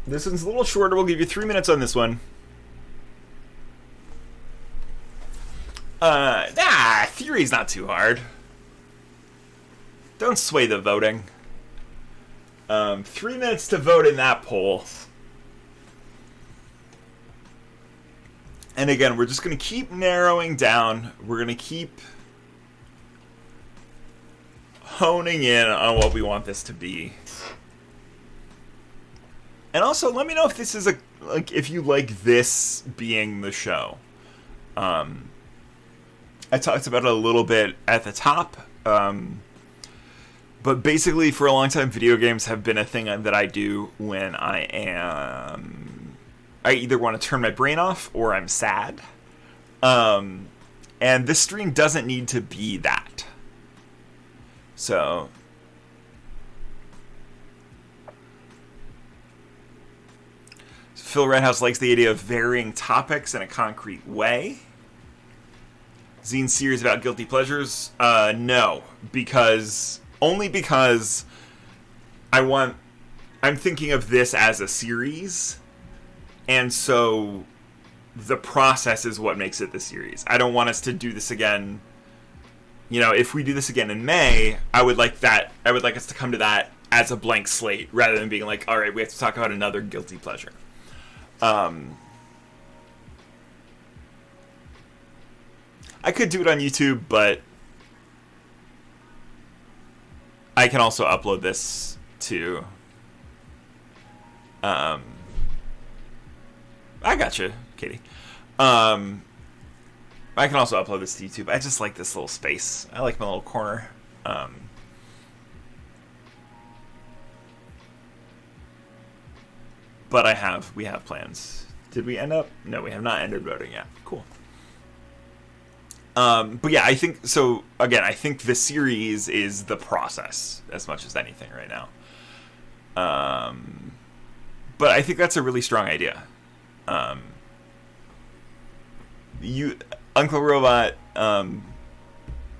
This one's a little shorter. We'll give you 3 minutes on this one. Theory's not too hard. Don't sway the voting. 3 minutes to vote in that poll. And again, we're just going to keep narrowing down. We're going to keep honing in on what we want this to be. And also, let me know if this is if you like this being the show. I talked about it a little bit at the top. But basically, for a long time, video games have been a thing that I do when I either want to turn my brain off or I'm sad. And this stream doesn't need to be that. So Phil Redhouse likes the idea of varying topics in a concrete way. Zine series about guilty pleasures? No, only because I'm thinking of this as a series, and so the process is what makes it the series. I don't want us to do this again. You know, if we do this again in May, I would like us to come to that as a blank slate, rather than being like, all right, we have to talk about another guilty pleasure. I could do it on YouTube, but I can also upload this to... I got you, Katie. I can also upload this to YouTube. I just like this little space. I like my little corner. But we have plans. Did we end up? No, we have not ended voting yet. Cool. But yeah, I think so. Again, I think the series is the process as much as anything right now. But I think that's a really strong idea. Uncle Robot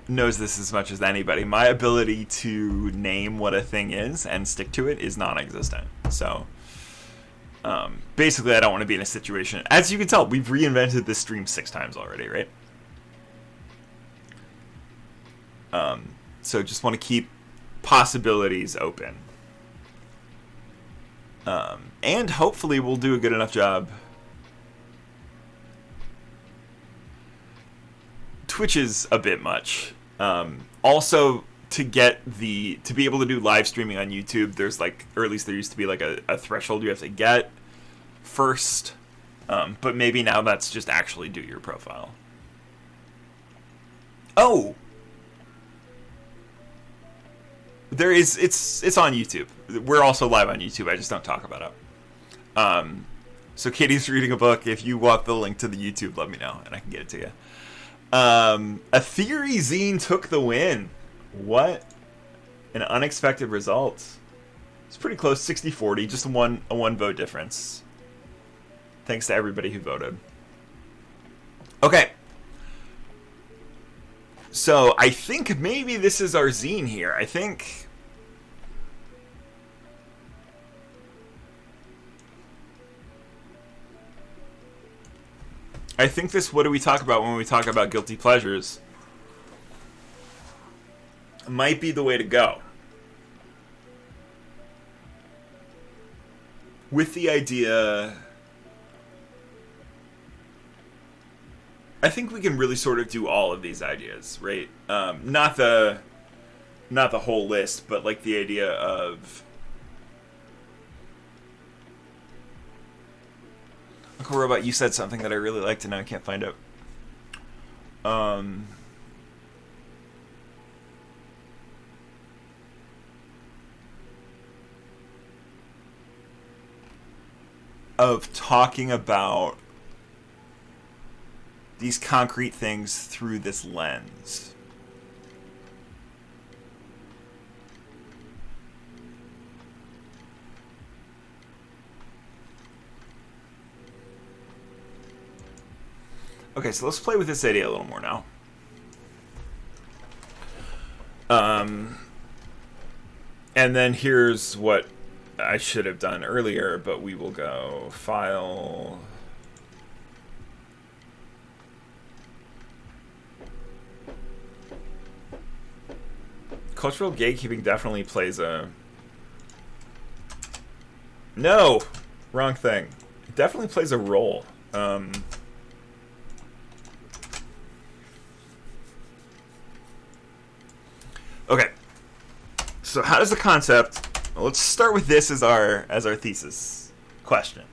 knows this as much as anybody. My ability to name what a thing is and stick to it is non-existent. So basically, I don't want to be in a situation. As you can tell, we've reinvented this stream 6 times already, right? So just want to keep possibilities open. And hopefully we'll do a good enough job. Twitch is a bit much. Also, to be able to do live streaming on YouTube, there's or at least there used to be a threshold you have to get first. But maybe now that's just actually do your profile. Oh! There is, it's on YouTube. We're also live on YouTube. I just don't talk about it. So Katie's reading a book. If you want the link to the YouTube, let me know and I can get it to you. A theory zine took the win. What an unexpected result. It's pretty close, 60-40, just a one vote difference. Thanks to everybody who voted. Okay. So, I think maybe this is our zine here. I think this, what do we talk about when we talk about guilty pleasures, might be the way to go. With the idea... I think we can really sort of do all of these ideas, right? Not the whole list, but the idea of Uncle Robot. You said something that I really liked, and now I can't find it. Of talking about these concrete things through this lens. Okay, so let's play with this idea a little more now. And then here's what I should have done earlier, but we will go file. Cultural gatekeeping definitely plays a... No! Wrong thing. It definitely plays a role. Okay. So how does the concept... Well, let's start with this as our thesis question.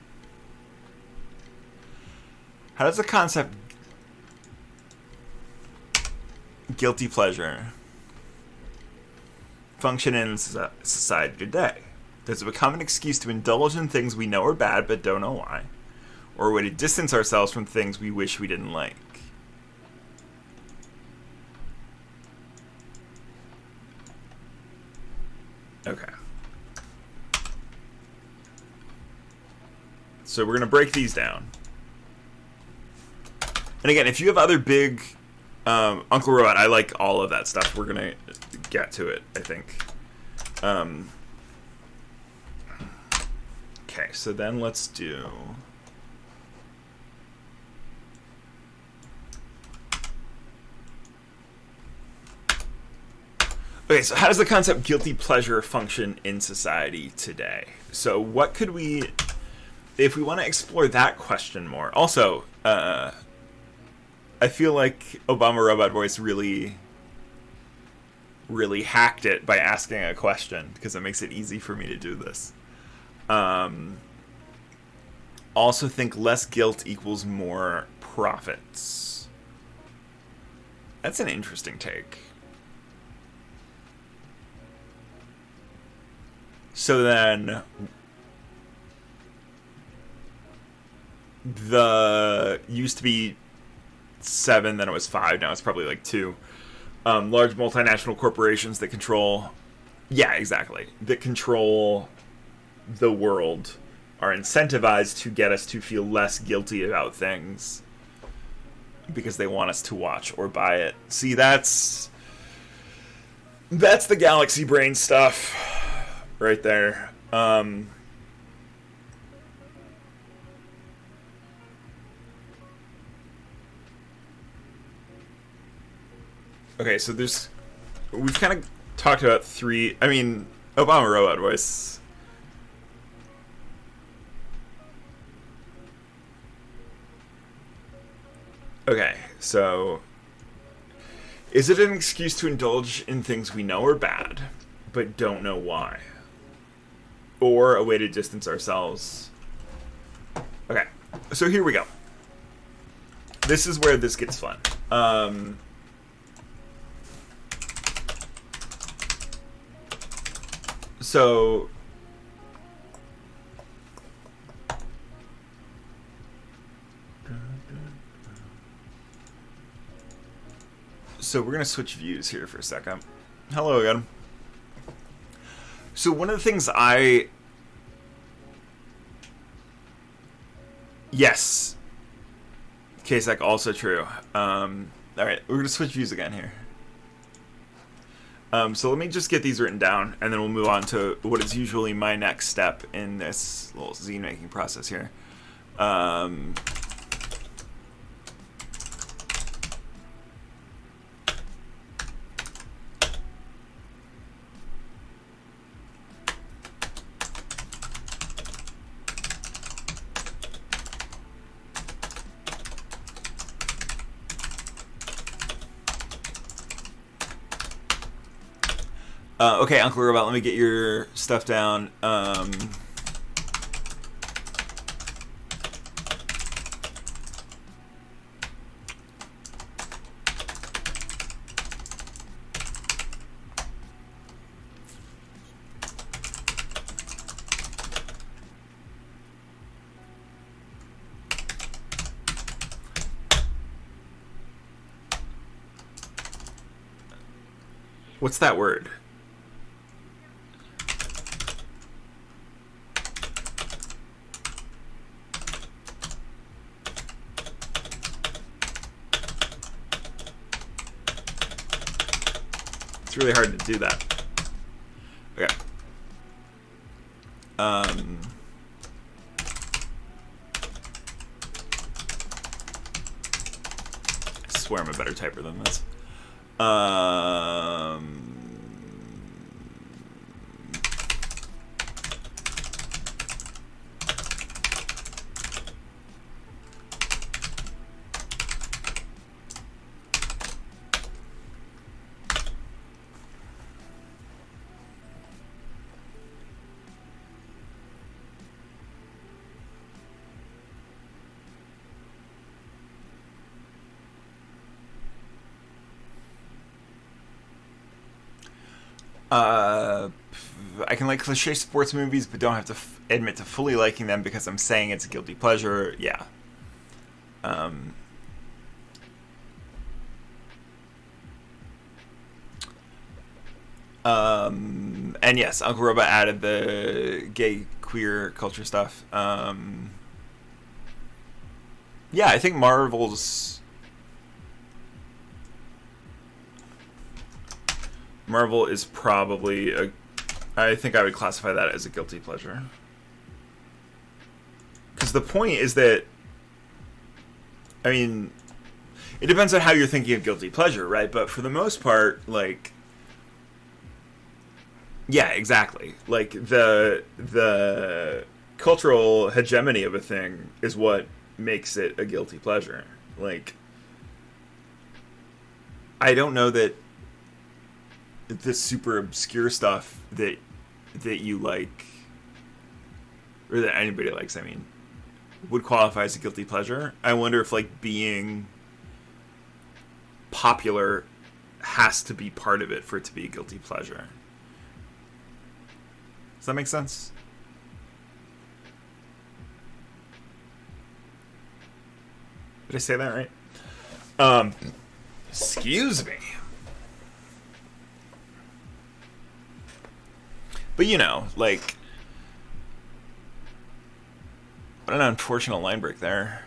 How does the concept guilty pleasure function in society today? Does it become an excuse to indulge in things we know are bad but don't know why? Or a way to distance ourselves from things we wish we didn't like? Okay. So we're going to break these down. And again, if you have other big... Uncle Robot, I like all of that stuff. We're going to get to it, I think. Okay, so then let's do... Okay, so how does the concept guilty pleasure function in society today? So what could we... If we want to explore that question more... Also, I feel like Obama Robot Voice really hacked it by asking a question, because it makes it easy for me to do this. Also think less guilt equals more profits. That's an interesting take. So then, the used to be 7, then it was 5, now it's probably like 2. Large multinational corporations that control... Yeah, exactly. That control the world are incentivized to get us to feel less guilty about things because they want us to watch or buy it. See, that's the galaxy brain stuff right there. Okay, so we've kind of talked about 3, I mean, Obama Robot Voice. Okay, so is it an excuse to indulge in things we know are bad, but don't know why? Or a way to distance ourselves? Okay, so here we go. This is where this gets fun. So we're going to switch views here for a second. Hello again. So one of the things Yes. KSEC also true. Alright, we're going to switch views again here. So let me just get these written down, and then we'll move on to what is usually my next step in this little zine making process here. Okay, Uncle Robot, let me get your stuff down. What's that word? It's really hard to do that. Okay. Um, I swear I'm a better typer than this. I can like cliche sports movies, but don't have to admit to fully liking them because I'm saying it's a guilty pleasure. Yeah. And yes, Uncle Robot added the gay queer culture stuff. Yeah, I think Marvel is probably I think I would classify that as a guilty pleasure. Because the point is that, I mean, it depends on how you're thinking of guilty pleasure, right? But for the most part, like, yeah, exactly. Like, the cultural hegemony of a thing is what makes it a guilty pleasure. Like, I don't know that this super obscure stuff that you like, or that anybody likes, I mean, would qualify as a guilty pleasure. I wonder if, like, being popular has to be part of it for it to be a guilty pleasure. Does that make sense? Did I say that right? Excuse me. But, you know, like, what an unfortunate line break there.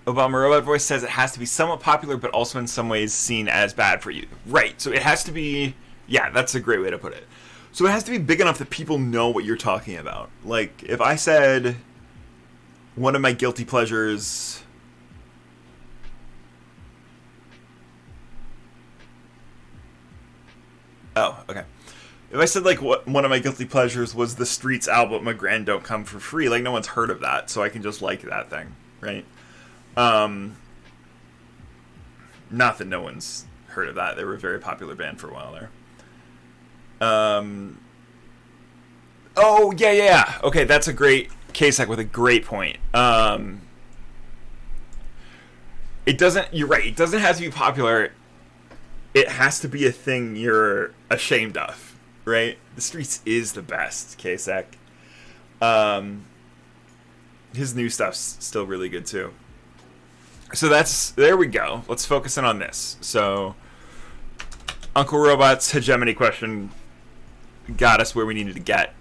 Obama Robot Voice says it has to be somewhat popular, but also in some ways seen as bad for you. Right, so it has to be, yeah, that's a great way to put it. So it has to be big enough that people know what you're talking about. Like, if I said one of my guilty pleasures... Oh, okay. If I said, like, one of my guilty pleasures was the Streets album, My Grand Don't Come For Free, like, no one's heard of that, so I can just like that thing, right? Not that no one's heard of that. They were a very popular band for a while there. Oh, yeah. Okay, that's a great Kasek with a great point. It doesn't, you're right, it doesn't have to be popular. It has to be a thing you're ashamed of, right? The Streets is the best, Kasek. His new stuff's still really good, too. So there we go. Let's focus in on this. So, Uncle Robot's hegemony question got us where we needed to get.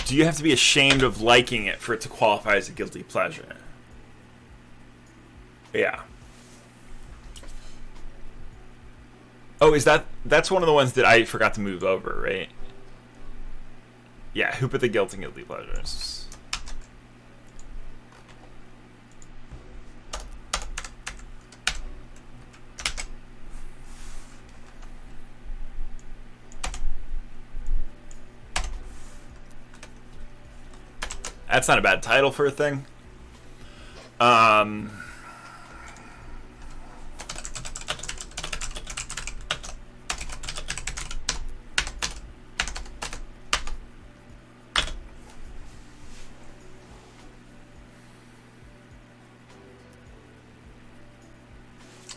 Do you have to be ashamed of liking it for it to qualify as a guilty pleasure? Yeah. Oh, that's one of the ones that I forgot to move over, right? Yeah, who put the guilt and guilty pleasures? That's not a bad title for a thing.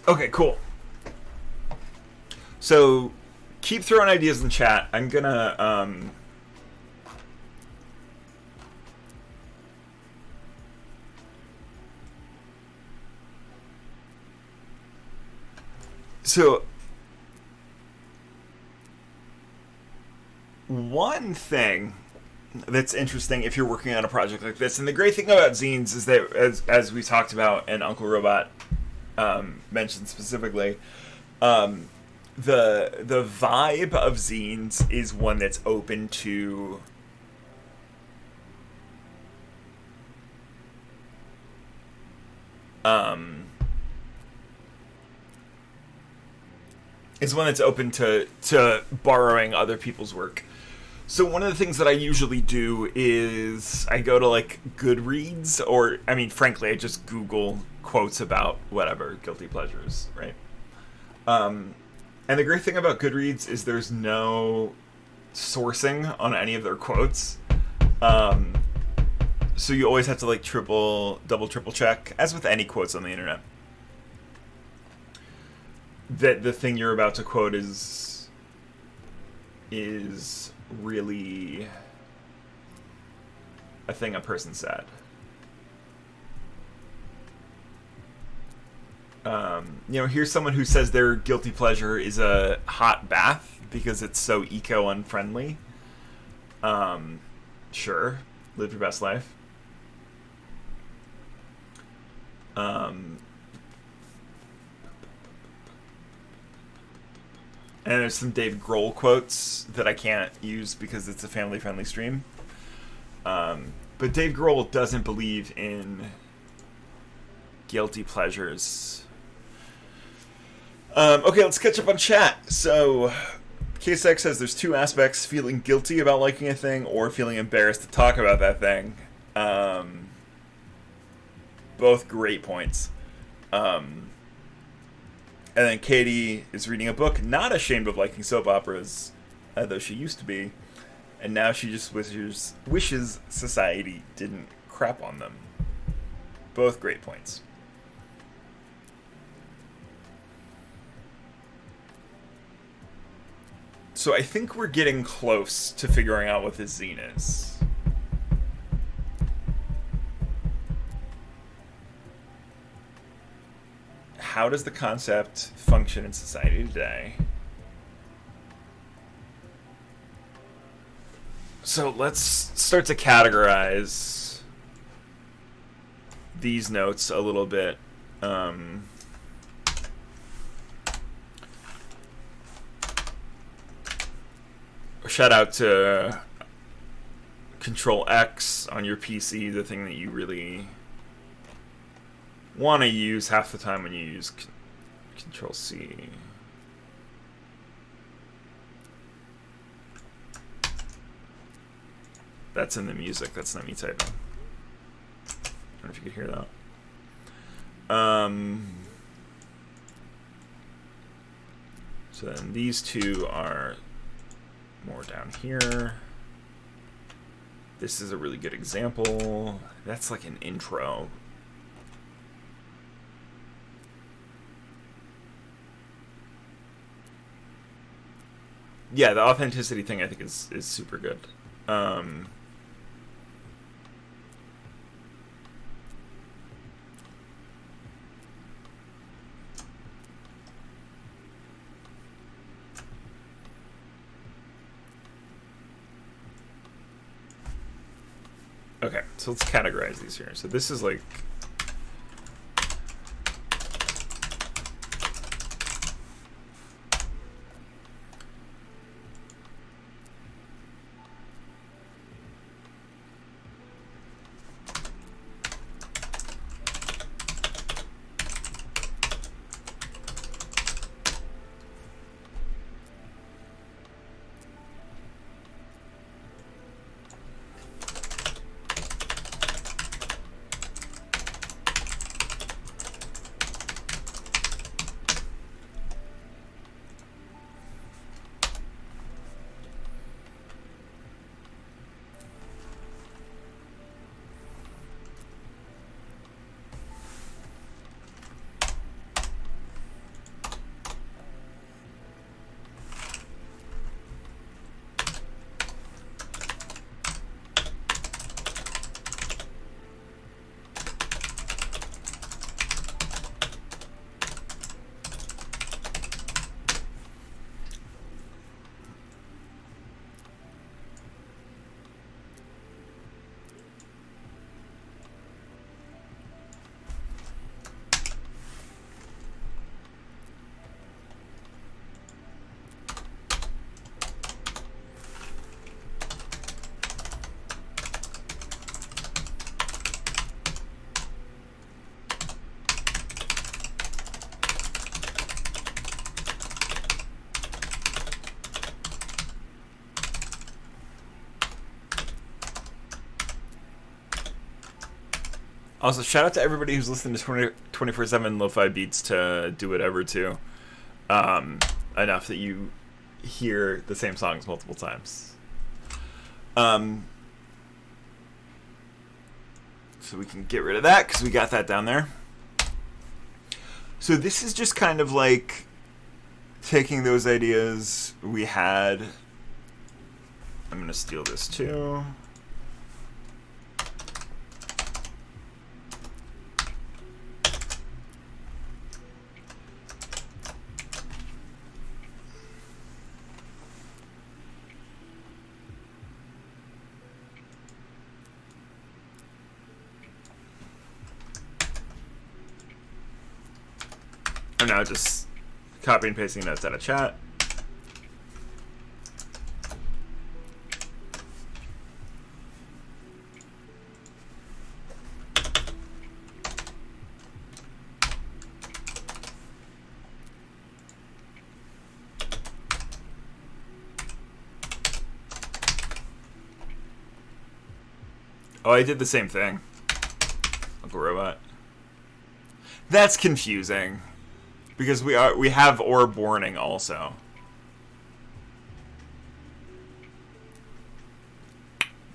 Okay, cool. So, keep throwing ideas in chat. I'm gonna, So, one thing that's interesting if you're working on a project like this, and the great thing about zines is that, as we talked about, and Uncle Robot mentioned specifically, the vibe of zines is one that's open to borrowing other people's work. So one of the things that I usually do is I go to like Goodreads, or I mean, frankly, I just Google quotes about whatever, guilty pleasures, right? And the great thing about Goodreads is there's no sourcing on any of their quotes. So you always have to like triple check, as with any quotes on the internet, that the thing you're about to quote is really a thing a person said. Here's someone who says their guilty pleasure is a hot bath because it's so eco-unfriendly. Sure, live your best life. And there's some Dave Grohl quotes that I can't use because it's a family-friendly stream. But Dave Grohl doesn't believe in guilty pleasures. Okay, let's catch up on chat. So, KSX says there's two aspects: feeling guilty about liking a thing or feeling embarrassed to talk about that thing. Both great points. And then Katie is reading a book, not ashamed of liking soap operas, though she used to be, and now she just wishes society didn't crap on them. Both great points. So I think we're getting close to figuring out what this zine is. How does the concept function in society today? So let's start to categorize these notes a little bit. Shout out to Control X on your PC, the thing that you really want to use half the time when you use Control C. That's in the music. That's not me typing. I don't know if you could hear that. So then these two are more down here. This is a really good example. That's like an intro. Yeah, the authenticity thing I think is super good. Okay, so let's categorize these here. So this is like Also, shout out to everybody who's listening to 24/7 lo-fi beats to do whatever too. Enough that you hear the same songs multiple times. So we can get rid of that because we got that down there. So this is just kind of like taking those ideas we had. I'm going to steal this too. I'm now just copying and pasting notes out of chat. Oh, I did the same thing. Uncle Robot. That's confusing. Because we have orb warning also.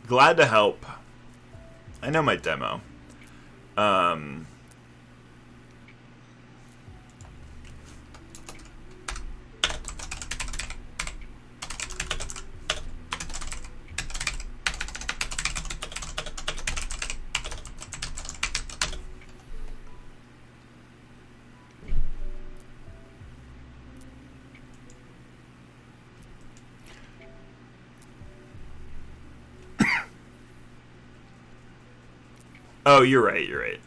Glad to help. I know my demo. Oh, you're right, you're right.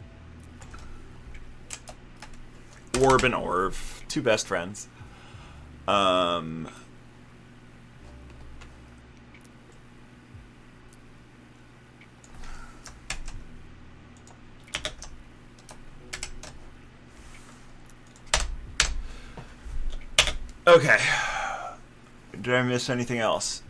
Orb and Orv, two best friends. Okay. Did I miss anything else?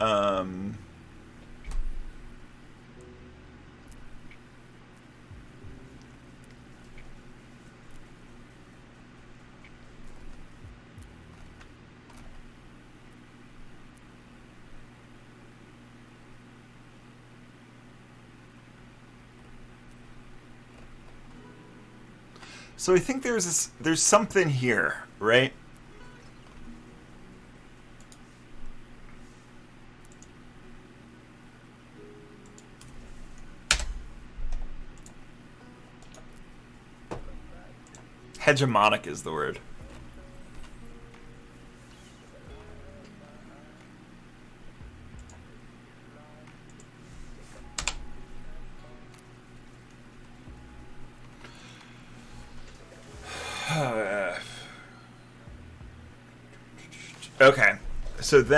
So I think there's something here, right? Hegemonic is the word. Okay, so we've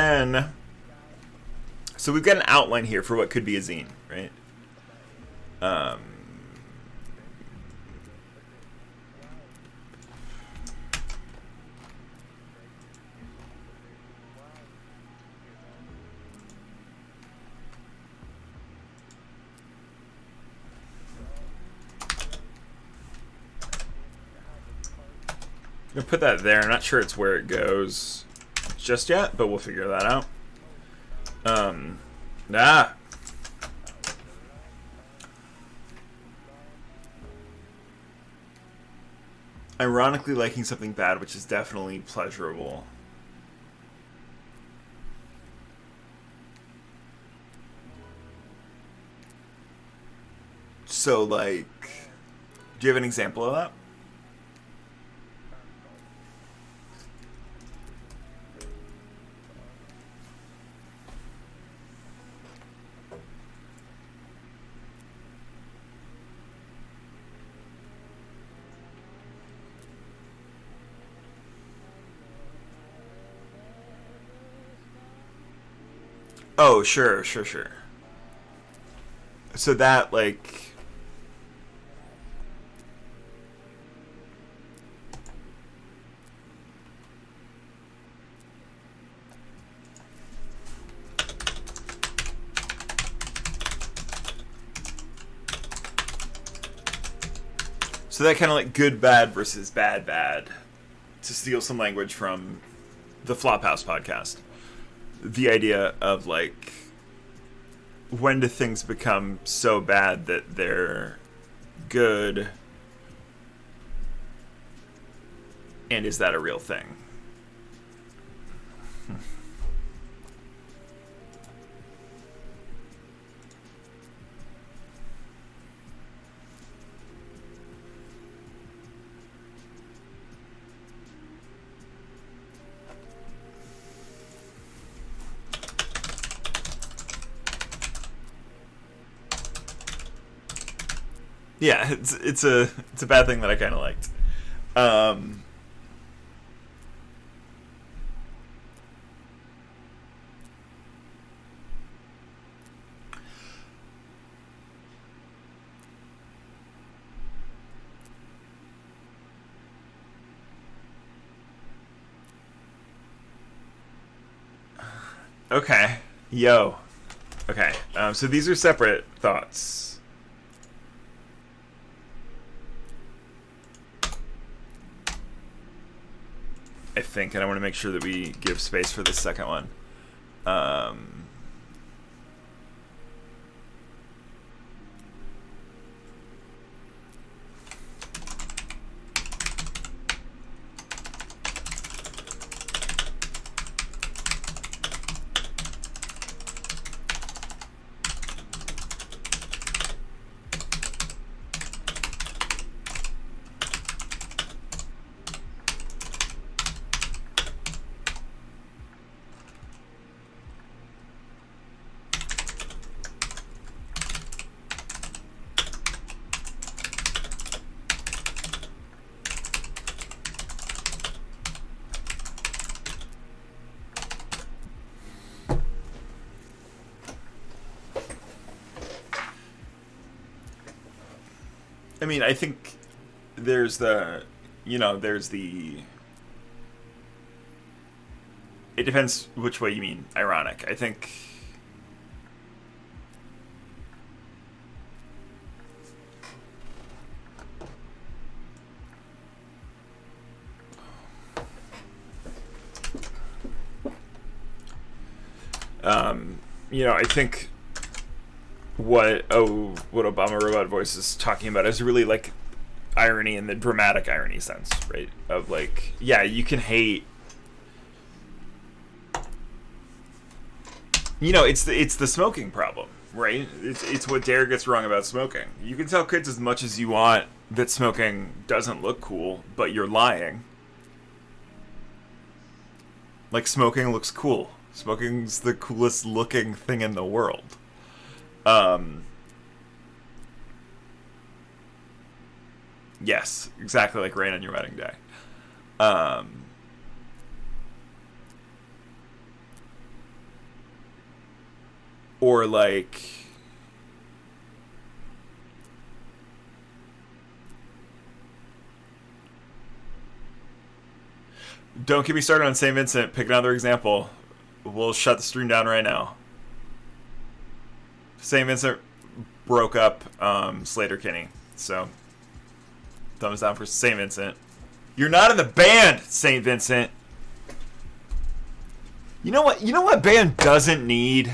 got an outline here for what could be a zine, right? I'm gonna put that there. I'm not sure it's where it goes just yet, but we'll figure that out. Ironically liking something bad, which is definitely pleasurable. So, like, do you have an example of that? Oh, sure. So that, like... So that kind of like good bad versus bad bad, to steal some language from the Flophouse podcast. The idea of like, when do things become so bad that they're good, and is that a real thing? Yeah, it's a bad thing that I kind of liked. Okay, yo. Okay, so these are separate thoughts. I think, and I want to make sure that we give space for the second one. I mean, I think there's the, there's the... It depends which way you mean ironic. I think... I think what Obama Robot Voice is talking about is really like irony in the dramatic irony sense, right? Of like, yeah, you can hate. It's the smoking problem, right? It's what Derek gets wrong about smoking. You can tell kids as much as you want that smoking doesn't look cool, but you're lying. Like, smoking looks cool. Smoking's the coolest looking thing in the world. Yes, exactly like rain on your wedding day. Or like... Don't get me started on St. Vincent. Pick another example. We'll shut the stream down right now. St. Vincent broke up Slater-Kinney. So, thumbs down for St. Vincent. You're not in the band, St. Vincent. You know what? You know what band doesn't need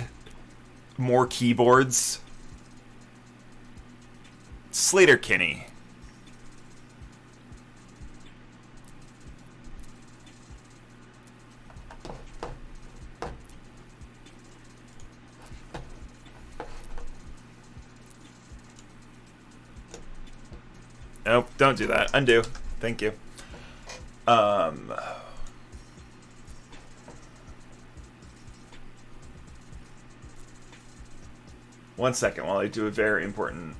more keyboards? Slater-Kinney. Nope, don't do that. Undo. Thank you. One second while I do a very important...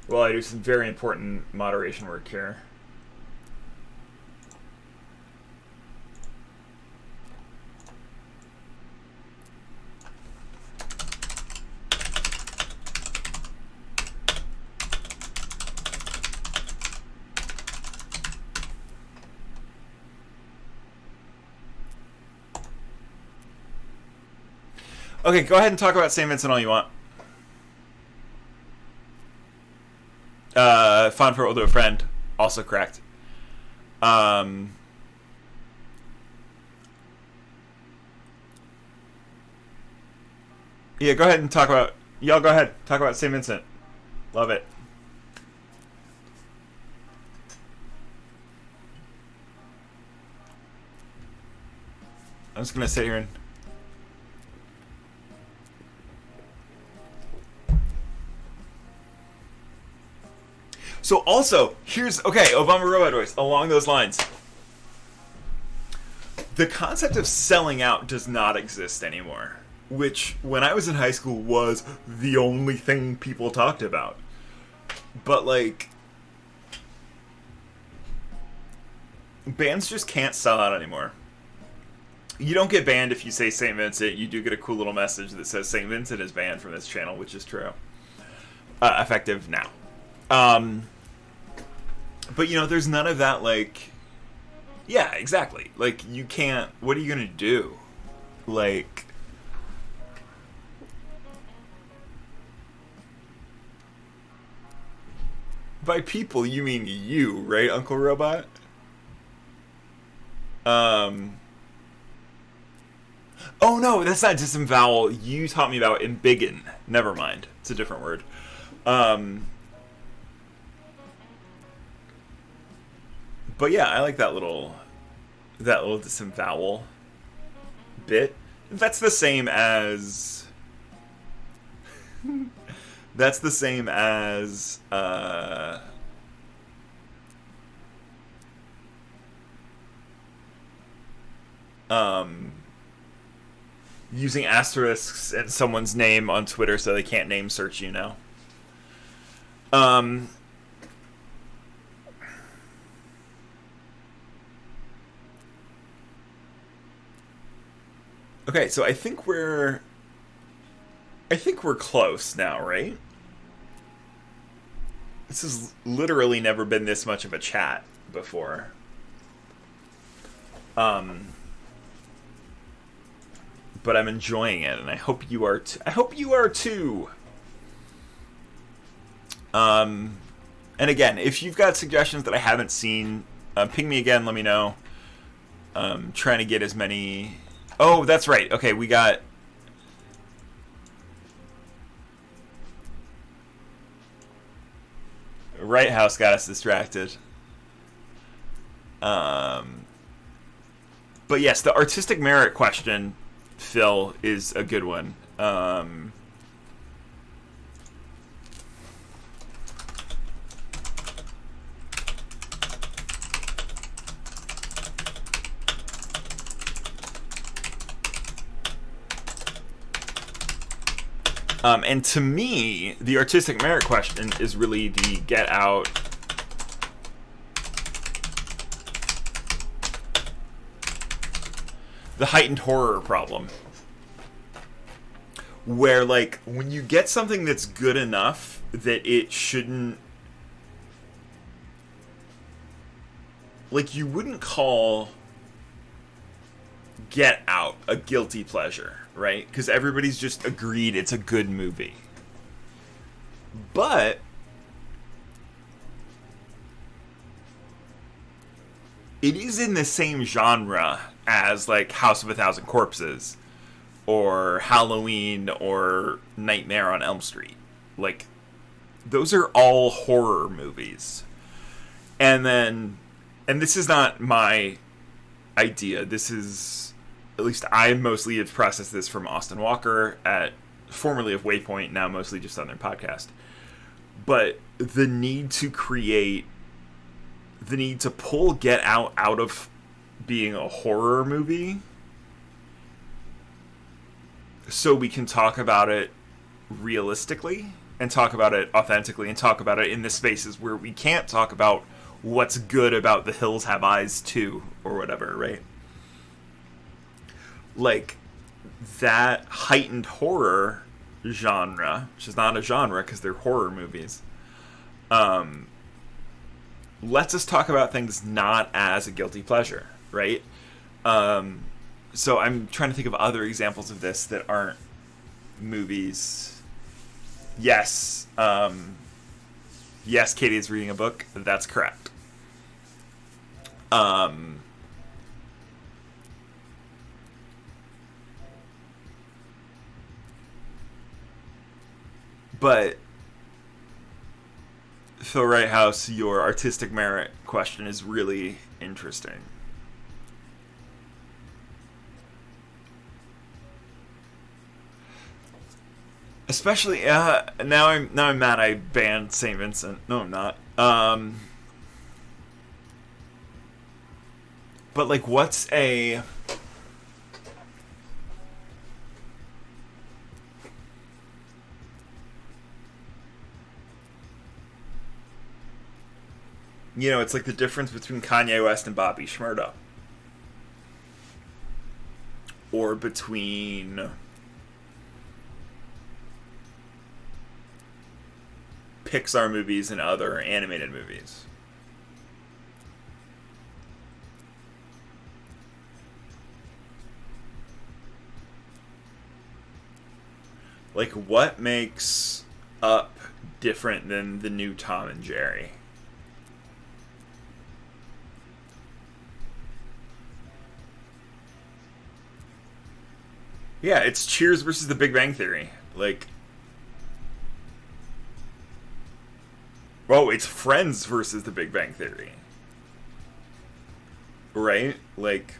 Well, I do some very important moderation work here. Okay, go ahead and talk about St. Vincent all you want. Fond for older friend, also correct. Yeah, go ahead and talk about... Y'all go ahead. Talk about St. Vincent. Love it. I'm just going to sit here and... So also, here's... Okay, Obama Robot Voice. Along those lines. The concept of selling out does not exist anymore. Which, when I was in high school, was the only thing people talked about. But, like... bands just can't sell out anymore. You don't get banned if you say St. Vincent. You do get a cool little message that says St. Vincent is banned from this channel, which is true. Effective now. But, you know, there's none of that, like... Yeah, exactly. Like, you can't... What are you gonna do? Like... By people, you mean you, right, Uncle Robot? Oh, no, that's not disembowel. You taught me about embiggen. Never mind. It's a different word. But yeah, I like that little disembowel bit. That's the same as... That's the same as... using asterisks in someone's name on Twitter so they can't name search you now. Okay, so I think we're close now, right? This has literally never been this much of a chat before. But I'm enjoying it, and I hope you are. I hope you are too. And again, if you've got suggestions that I haven't seen, ping me again. Let me know. Trying to get as many. Oh, that's right. Okay, we got. Right House got us distracted. But yes, the artistic merit question, Phil, is a good one. And to me, the artistic merit question is really the Get Out. The heightened horror problem. Where, like, when you get something that's good enough that it shouldn't... Like, you wouldn't call Get Out a guilty pleasure, right? Because everybody's just agreed it's a good movie. But it is in the same genre as, like, House of a Thousand Corpses or Halloween or Nightmare on Elm Street. Like, those are all horror movies. And this is not my idea. This is, at least I mostly have processed this from Austin Walker formerly of Waypoint, now mostly just on their podcast. But the need to pull Get Out of being a horror movie so we can talk about it realistically and talk about it authentically and talk about it in the spaces where we can't talk about what's good about The Hills Have Eyes 2 or whatever, right? Like, that heightened horror genre, which is not a genre because they're horror movies, lets us talk about things not as a guilty pleasure, right? So I'm trying to think of other examples of this that aren't movies. Yes. Yes, Katie is reading a book. That's correct. But Phil Wrighthouse, your artistic merit question is really interesting. Especially now I'm mad I banned St. Vincent. No, I'm not. But like, what's a it's like the difference between Kanye West and Bobby Shmurda, or between Pixar movies and other animated movies. Like, what makes Up different than the new Tom and Jerry? Yeah, it's Cheers versus The Big Bang Theory. Like, it's Friends versus The Big Bang Theory. Right? Like,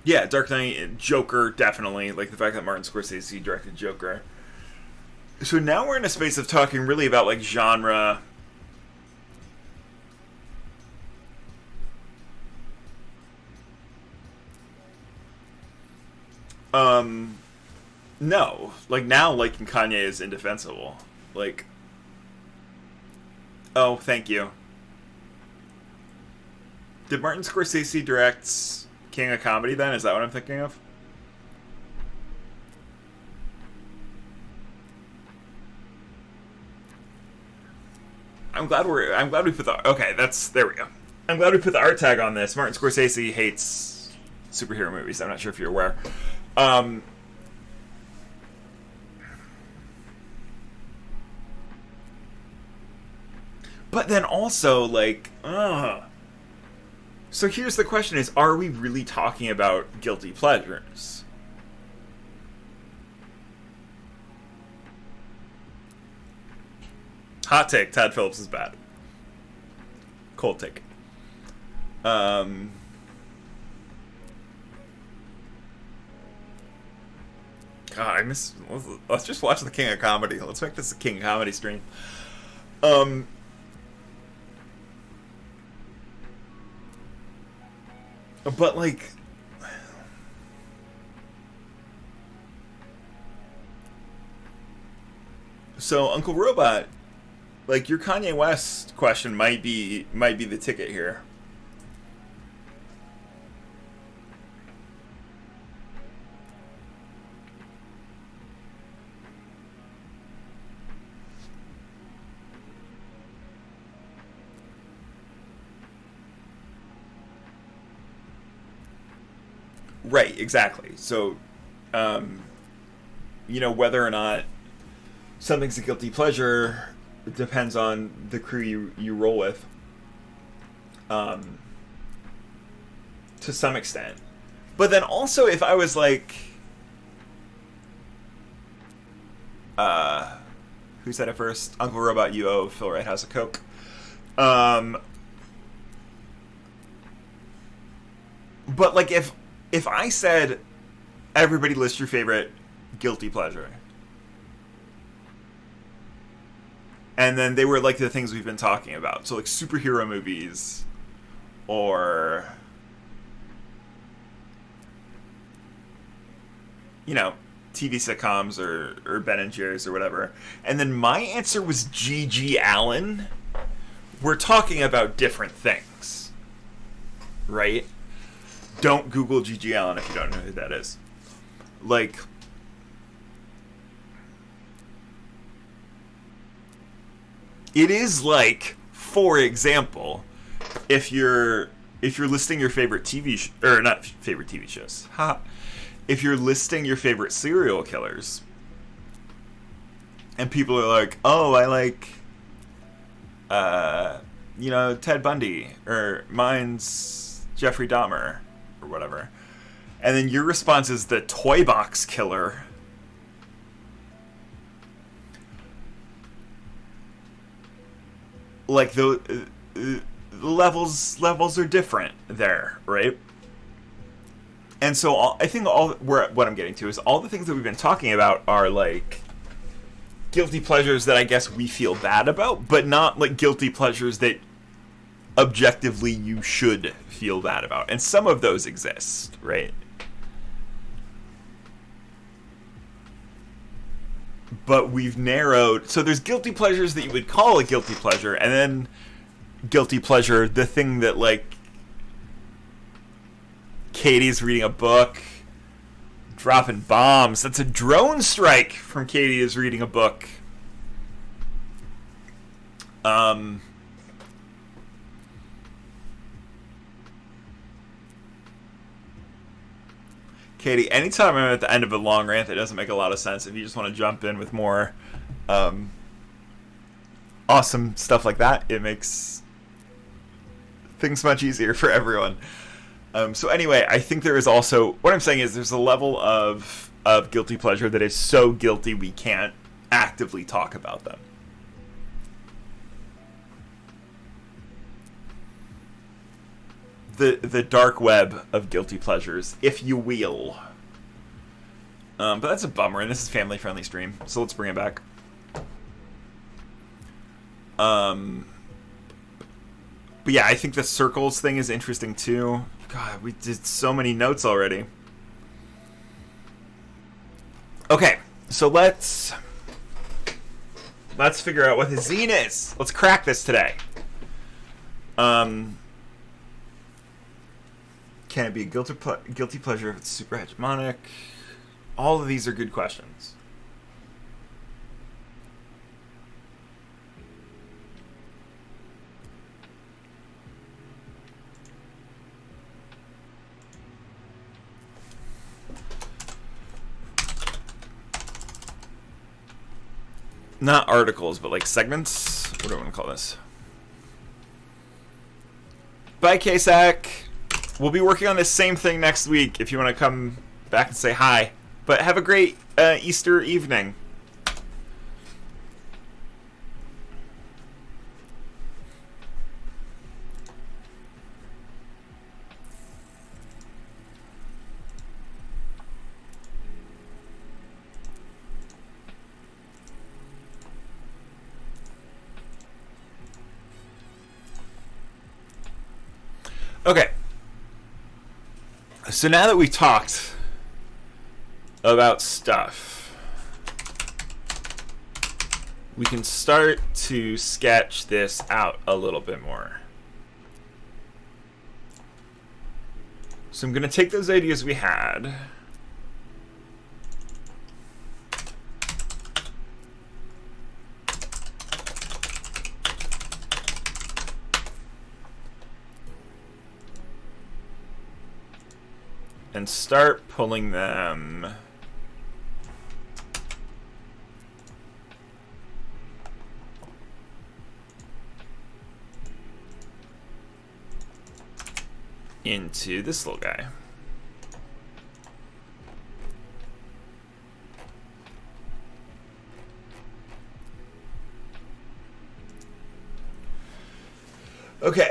yeah, Dark Knight, Joker, definitely. Like, the fact that Martin Scorsese directed Joker. So now we're in a space of talking really about, like, genre. No. Like, now liking Kanye is indefensible. Like, oh, thank you. Did Martin Scorsese direct King of Comedy then? Is that what I'm thinking of? I'm glad we put the... Okay, there we go. I'm glad we put the art tag on this. Martin Scorsese hates superhero movies. I'm not sure if you're aware. But then also, like, so here's the question is, are we really talking about guilty pleasures? Hot take, Todd Phillips is bad. Cold take. God, let's just watch the King of Comedy. Let's make this a King of Comedy stream. But, like, so Uncle Robot, like, your Kanye West question might be the ticket here. Right, exactly. So, whether or not something's a guilty pleasure depends on the crew you roll with, to some extent. But then also, if I was like, who said it first? Uncle Robot, you owe Phil Wrighthouse a Coke. But like, if I said, everybody list your favorite guilty pleasure, and then they were like the things we've been talking about, so like superhero movies, or TV sitcoms, or Ben and Jerry's or whatever, and then my answer was G.G. Allen, we're talking about different things, right? Don't Google G.G. Allen if you don't know who that is. Like, it is like, for example, if you're if you're listing your favorite or not favorite TV shows, if you're listing your favorite serial killers, and people are like, oh, I like, Ted Bundy, or mine's Jeffrey Dahmer, or whatever, and then your response is the Toy Box Killer. Like the levels are different there, right? And so I think what I'm getting to is all the things that we've been talking about are like guilty pleasures that I guess we feel bad about, but not like guilty pleasures that objectively you should feel bad about. And some of those exist, right? But we've narrowed, so there's guilty pleasures that you would call a guilty pleasure, and then guilty pleasure, the thing that, like, Katie's reading a book, dropping bombs. That's a drone strike from Katie is reading a book. Katie, anytime I'm at the end of a long rant that doesn't make a lot of sense, if you just want to jump in with more awesome stuff like that, it makes things much easier for everyone. So anyway, I think there is also, what I'm saying is there's a level of guilty pleasure that is so guilty we can't actively talk about them. The dark web of guilty pleasures, if you will. But that's a bummer, and this is a family-friendly stream, so let's bring it back. But yeah, I think the circles thing is interesting too. God, we did so many notes already. Okay, so let's figure out what the zine is. Let's crack this today. Can it be a guilty pleasure if it's super hegemonic? All of these are good questions. Not articles, but like segments. What do I want to call this? Bye, KSAC. We'll be working on this same thing next week if you want to come back and say hi. But have a great Easter evening. Okay. So now that we've talked about stuff, we can start to sketch this out a little bit more. So I'm going to take those ideas we had, and start pulling them into this little guy. Okay.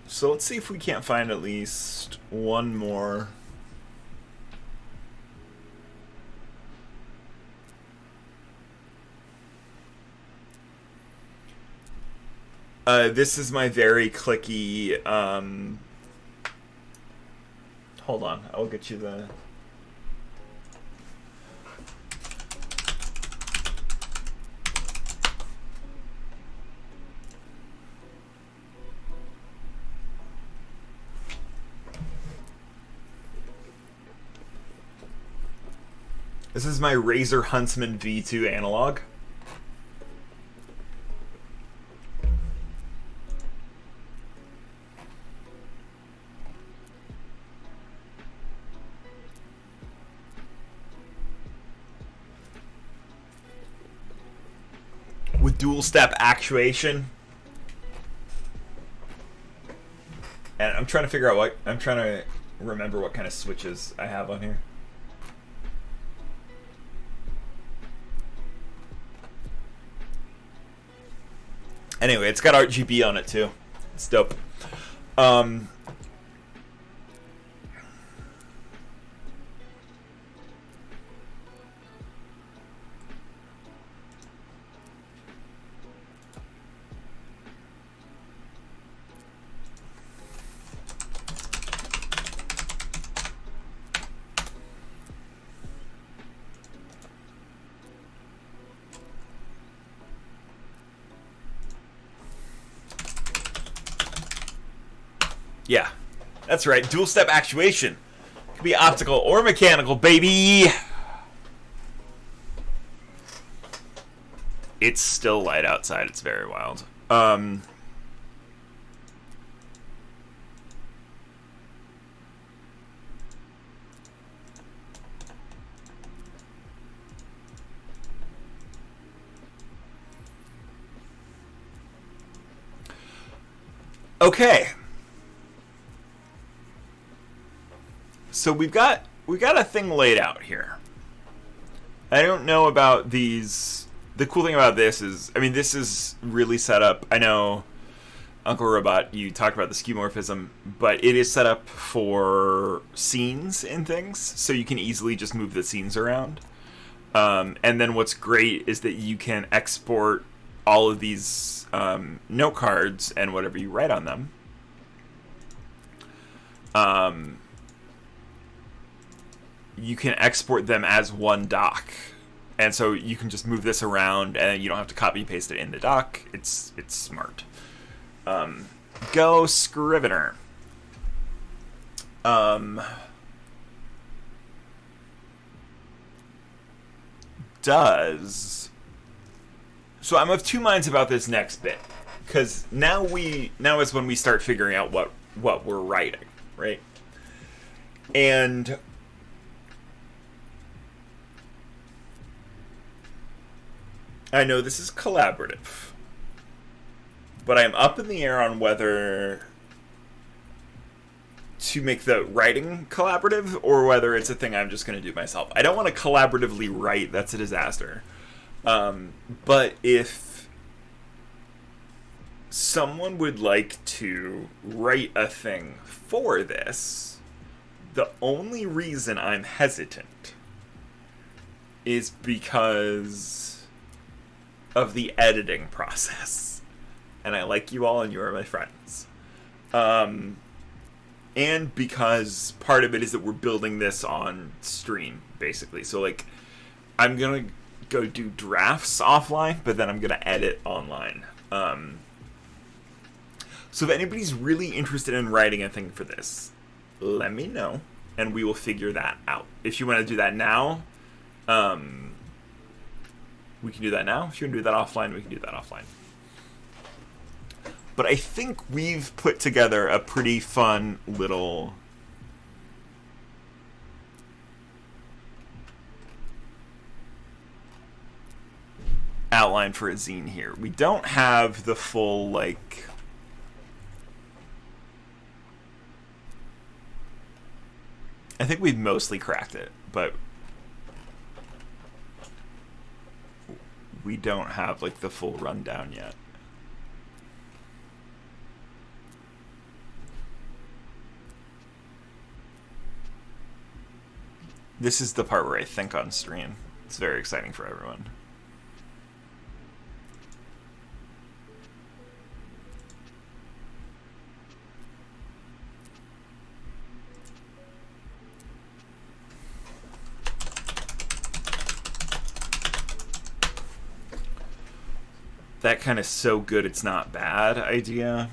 So let's see if we can't find at least one more. This is my very clicky, hold on, I'll get you the... This is my Razer Huntsman V2 analog. dual step actuation. And I'm trying to figure out I'm trying to remember what kind of switches I have on here. Anyway, it's got RGB on it too. It's dope. Yeah, that's right. Dual step actuation. Could be optical or mechanical, baby. It's still light outside. It's very wild. Okay. So we've got a thing laid out here. I don't know about these. The cool thing about this is, I mean, this is really set up. I know, Uncle Robot, you talked about the skeuomorphism, but it is set up for scenes and things, so you can easily just move the scenes around. And then what's great is that you can export all of these note cards and whatever you write on them. You can export them as one doc, and so you can just move this around, and you don't have to copy paste it in the doc. It's smart. Go Scrivener. So I'm of two minds about this next bit, because now is when we start figuring out what we're writing, right? And I know this is collaborative, but I'm up in the air on whether to make the writing collaborative or whether it's a thing I'm just going to do myself. I don't want to collaboratively write. That's a disaster. But if someone would like to write a thing for this, the only reason I'm hesitant is because of the editing process. And I like you all and you are my friends. And because part of it is that we're building this on stream, basically. So, like, I'm going to go do drafts offline, but then I'm going to edit online. So if anybody's really interested in writing a thing for this, let me know, and we will figure that out. If you want to do that now, we can do that now. If you want to do that offline, we can do that offline. But I think we've put together a pretty fun little outline for a zine here. We don't have the full, like, I think we've mostly cracked it, but we don't have, like, the full rundown yet. This is the part where I think on stream. It's very exciting for everyone. That kind of so good it's not bad idea.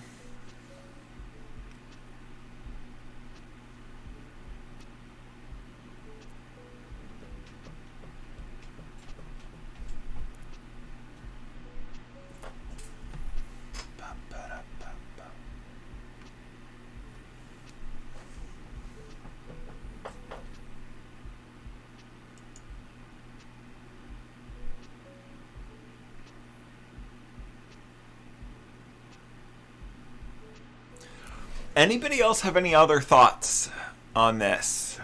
Anybody else have any other thoughts on this?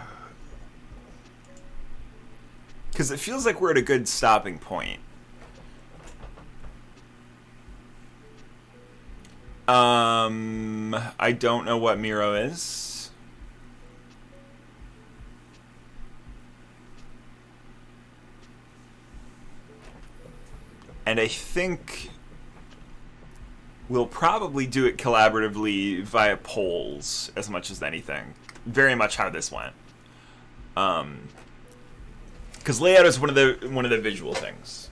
Because it feels like we're at a good stopping point. I don't know what Miro is. And I think we'll probably do it collaboratively via polls as much as anything. Very much how this went. Because layout is one of the visual things.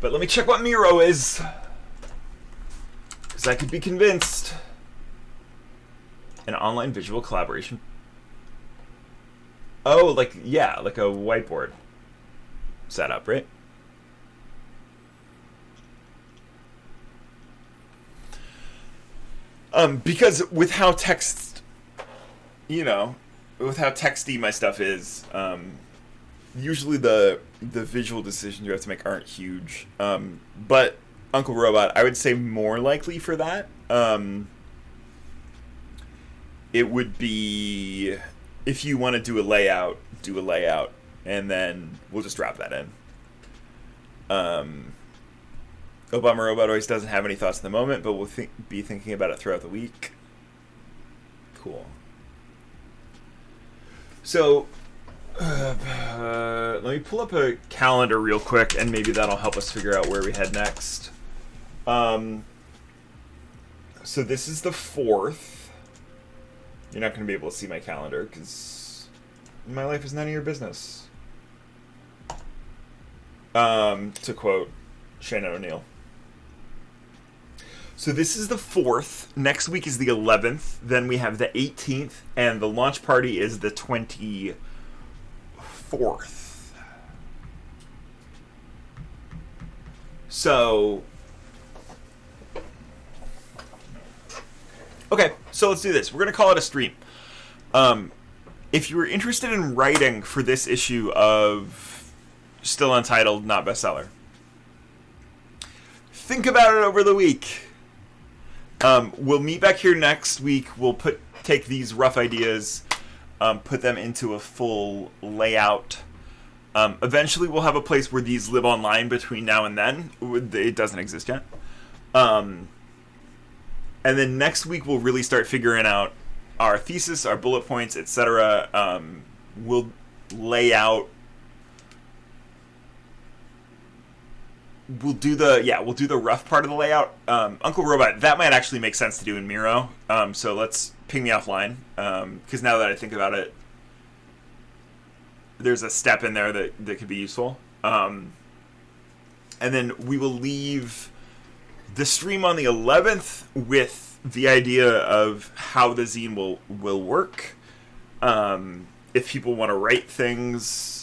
But let me check what Miro is. Because I could be convinced. An online visual collaboration. Oh, like a whiteboard setup, right? Because with how with how texty my stuff is, usually the visual decisions you have to make aren't huge. But Uncle Robot, I would say more likely for that. It would be, if you want to do a layout, and then we'll just drop that in. Obama Robot always doesn't have any thoughts at the moment, but we'll be thinking about it throughout the week. Cool. So, let me pull up a calendar real quick, and maybe that'll help us figure out where we head next. So this is the 4th. You're not going to be able to see my calendar, because my life is none of your business. To quote Shannon O'Neill. So this is the 4th. Next week is the 11th. Then we have the 18th. And the launch party is the 24th. So... okay, so let's do this. We're going to call it a stream. If you were interested in writing for this issue of Still Untitled, Not Bestseller, think about it over the week. We'll meet back here next week. We'll take these rough ideas, put them into a full layout. Eventually, we'll have a place where these live online between now and then. It doesn't exist yet. And then next week, we'll really start figuring out our thesis, our bullet points, etc. We'll lay out. We'll do the rough part of the layout. Uncle Robot, that might actually make sense to do in Miro. So let's ping me offline. Because now that I think about it, there's a step in there that could be useful. And then we will leave the stream on the 11th with the idea of how the zine will work. If people want to write things,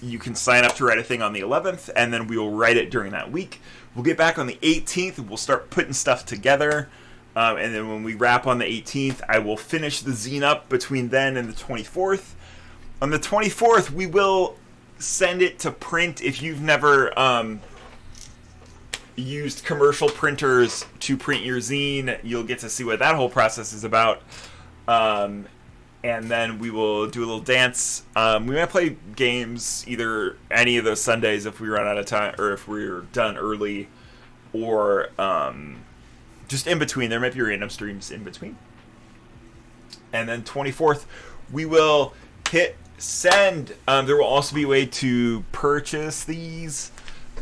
you can sign up to write a thing on the 11th, and then we will write it during that week. We'll get back on the 18th, and we'll start putting stuff together. And then when we wrap on the 18th, I will finish the zine up between then and the 24th. On the 24th, we will send it to print. If you've never used commercial printers to print your zine, you'll get to see what that whole process is about. And then we will do a little dance. We might play games either any of those Sundays if we run out of time, or if we're done early, or just in between. There might be random streams in between. And then 24th, we will hit send. There will also be a way to purchase these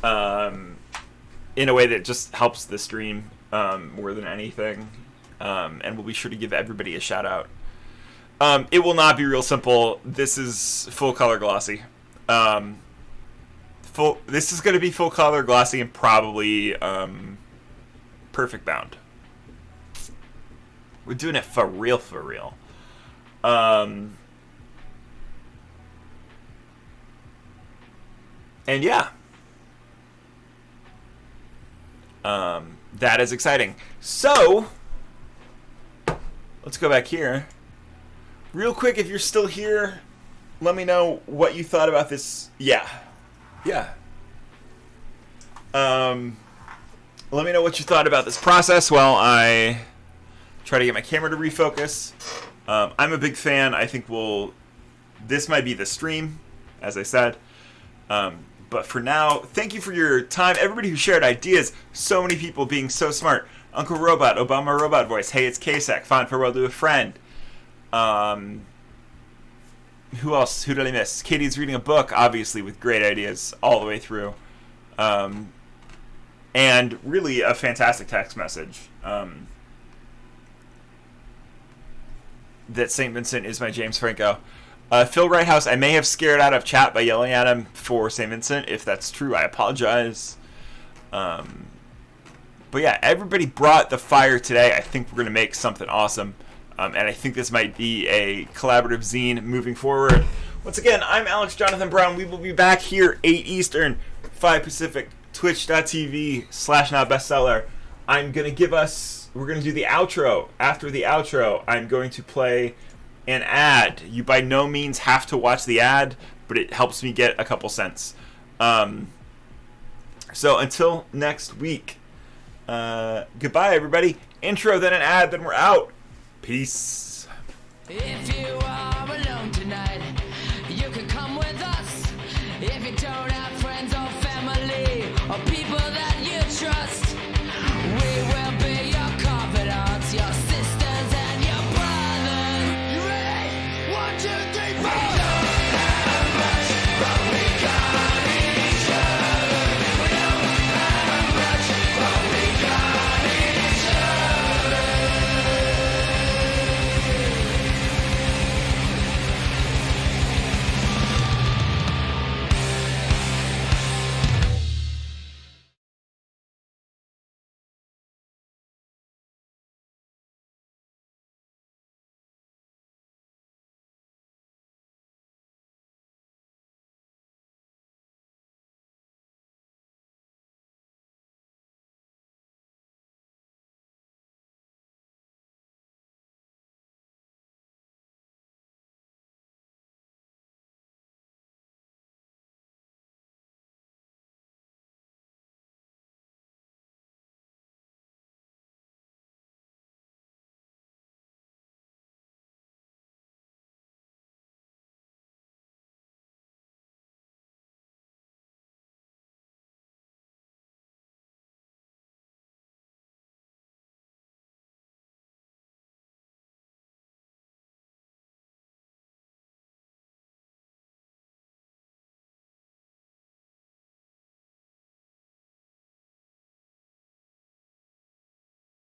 in a way that just helps the stream more than anything. And we'll be sure to give everybody a shout out. It will not be real simple. This is full color glossy. This is going to be full color glossy and probably perfect bound. We're doing it for real, for real. And yeah. That is exciting. So, let's go back here. Real quick, if you're still here, let me know what you thought about this. Yeah. Let me know what you thought about this process while I try to get my camera to refocus. I'm a big fan. I think this might be the stream, as I said. But for now, thank you for your time. Everybody who shared ideas, so many people being so smart. Uncle Robot, Obama Robot Voice, hey, it's Kasek, fond farewell to a friend. Who else? Who did I miss? Katie's reading a book, obviously, with great ideas all the way through. And really a fantastic text message. That St. Vincent is my James Franco. Phil Wrighthouse, I may have scared out of chat by yelling at him for St. Vincent. If that's true, I apologize. But yeah, everybody brought the fire today. I think we're going to make something awesome. And I think this might be a collaborative zine moving forward. Once again, I'm Alex Jonathan Brown. We will be back here 8 Eastern, 5 Pacific, twitch.tv/nowbestseller. We're going to do the outro. After the outro, I'm going to play an ad. You by no means have to watch the ad, but it helps me get a couple cents. So until next week, goodbye, everybody. Intro, then an ad, then we're out. Peace. If you are alone tonight, you can come with us. If you don't have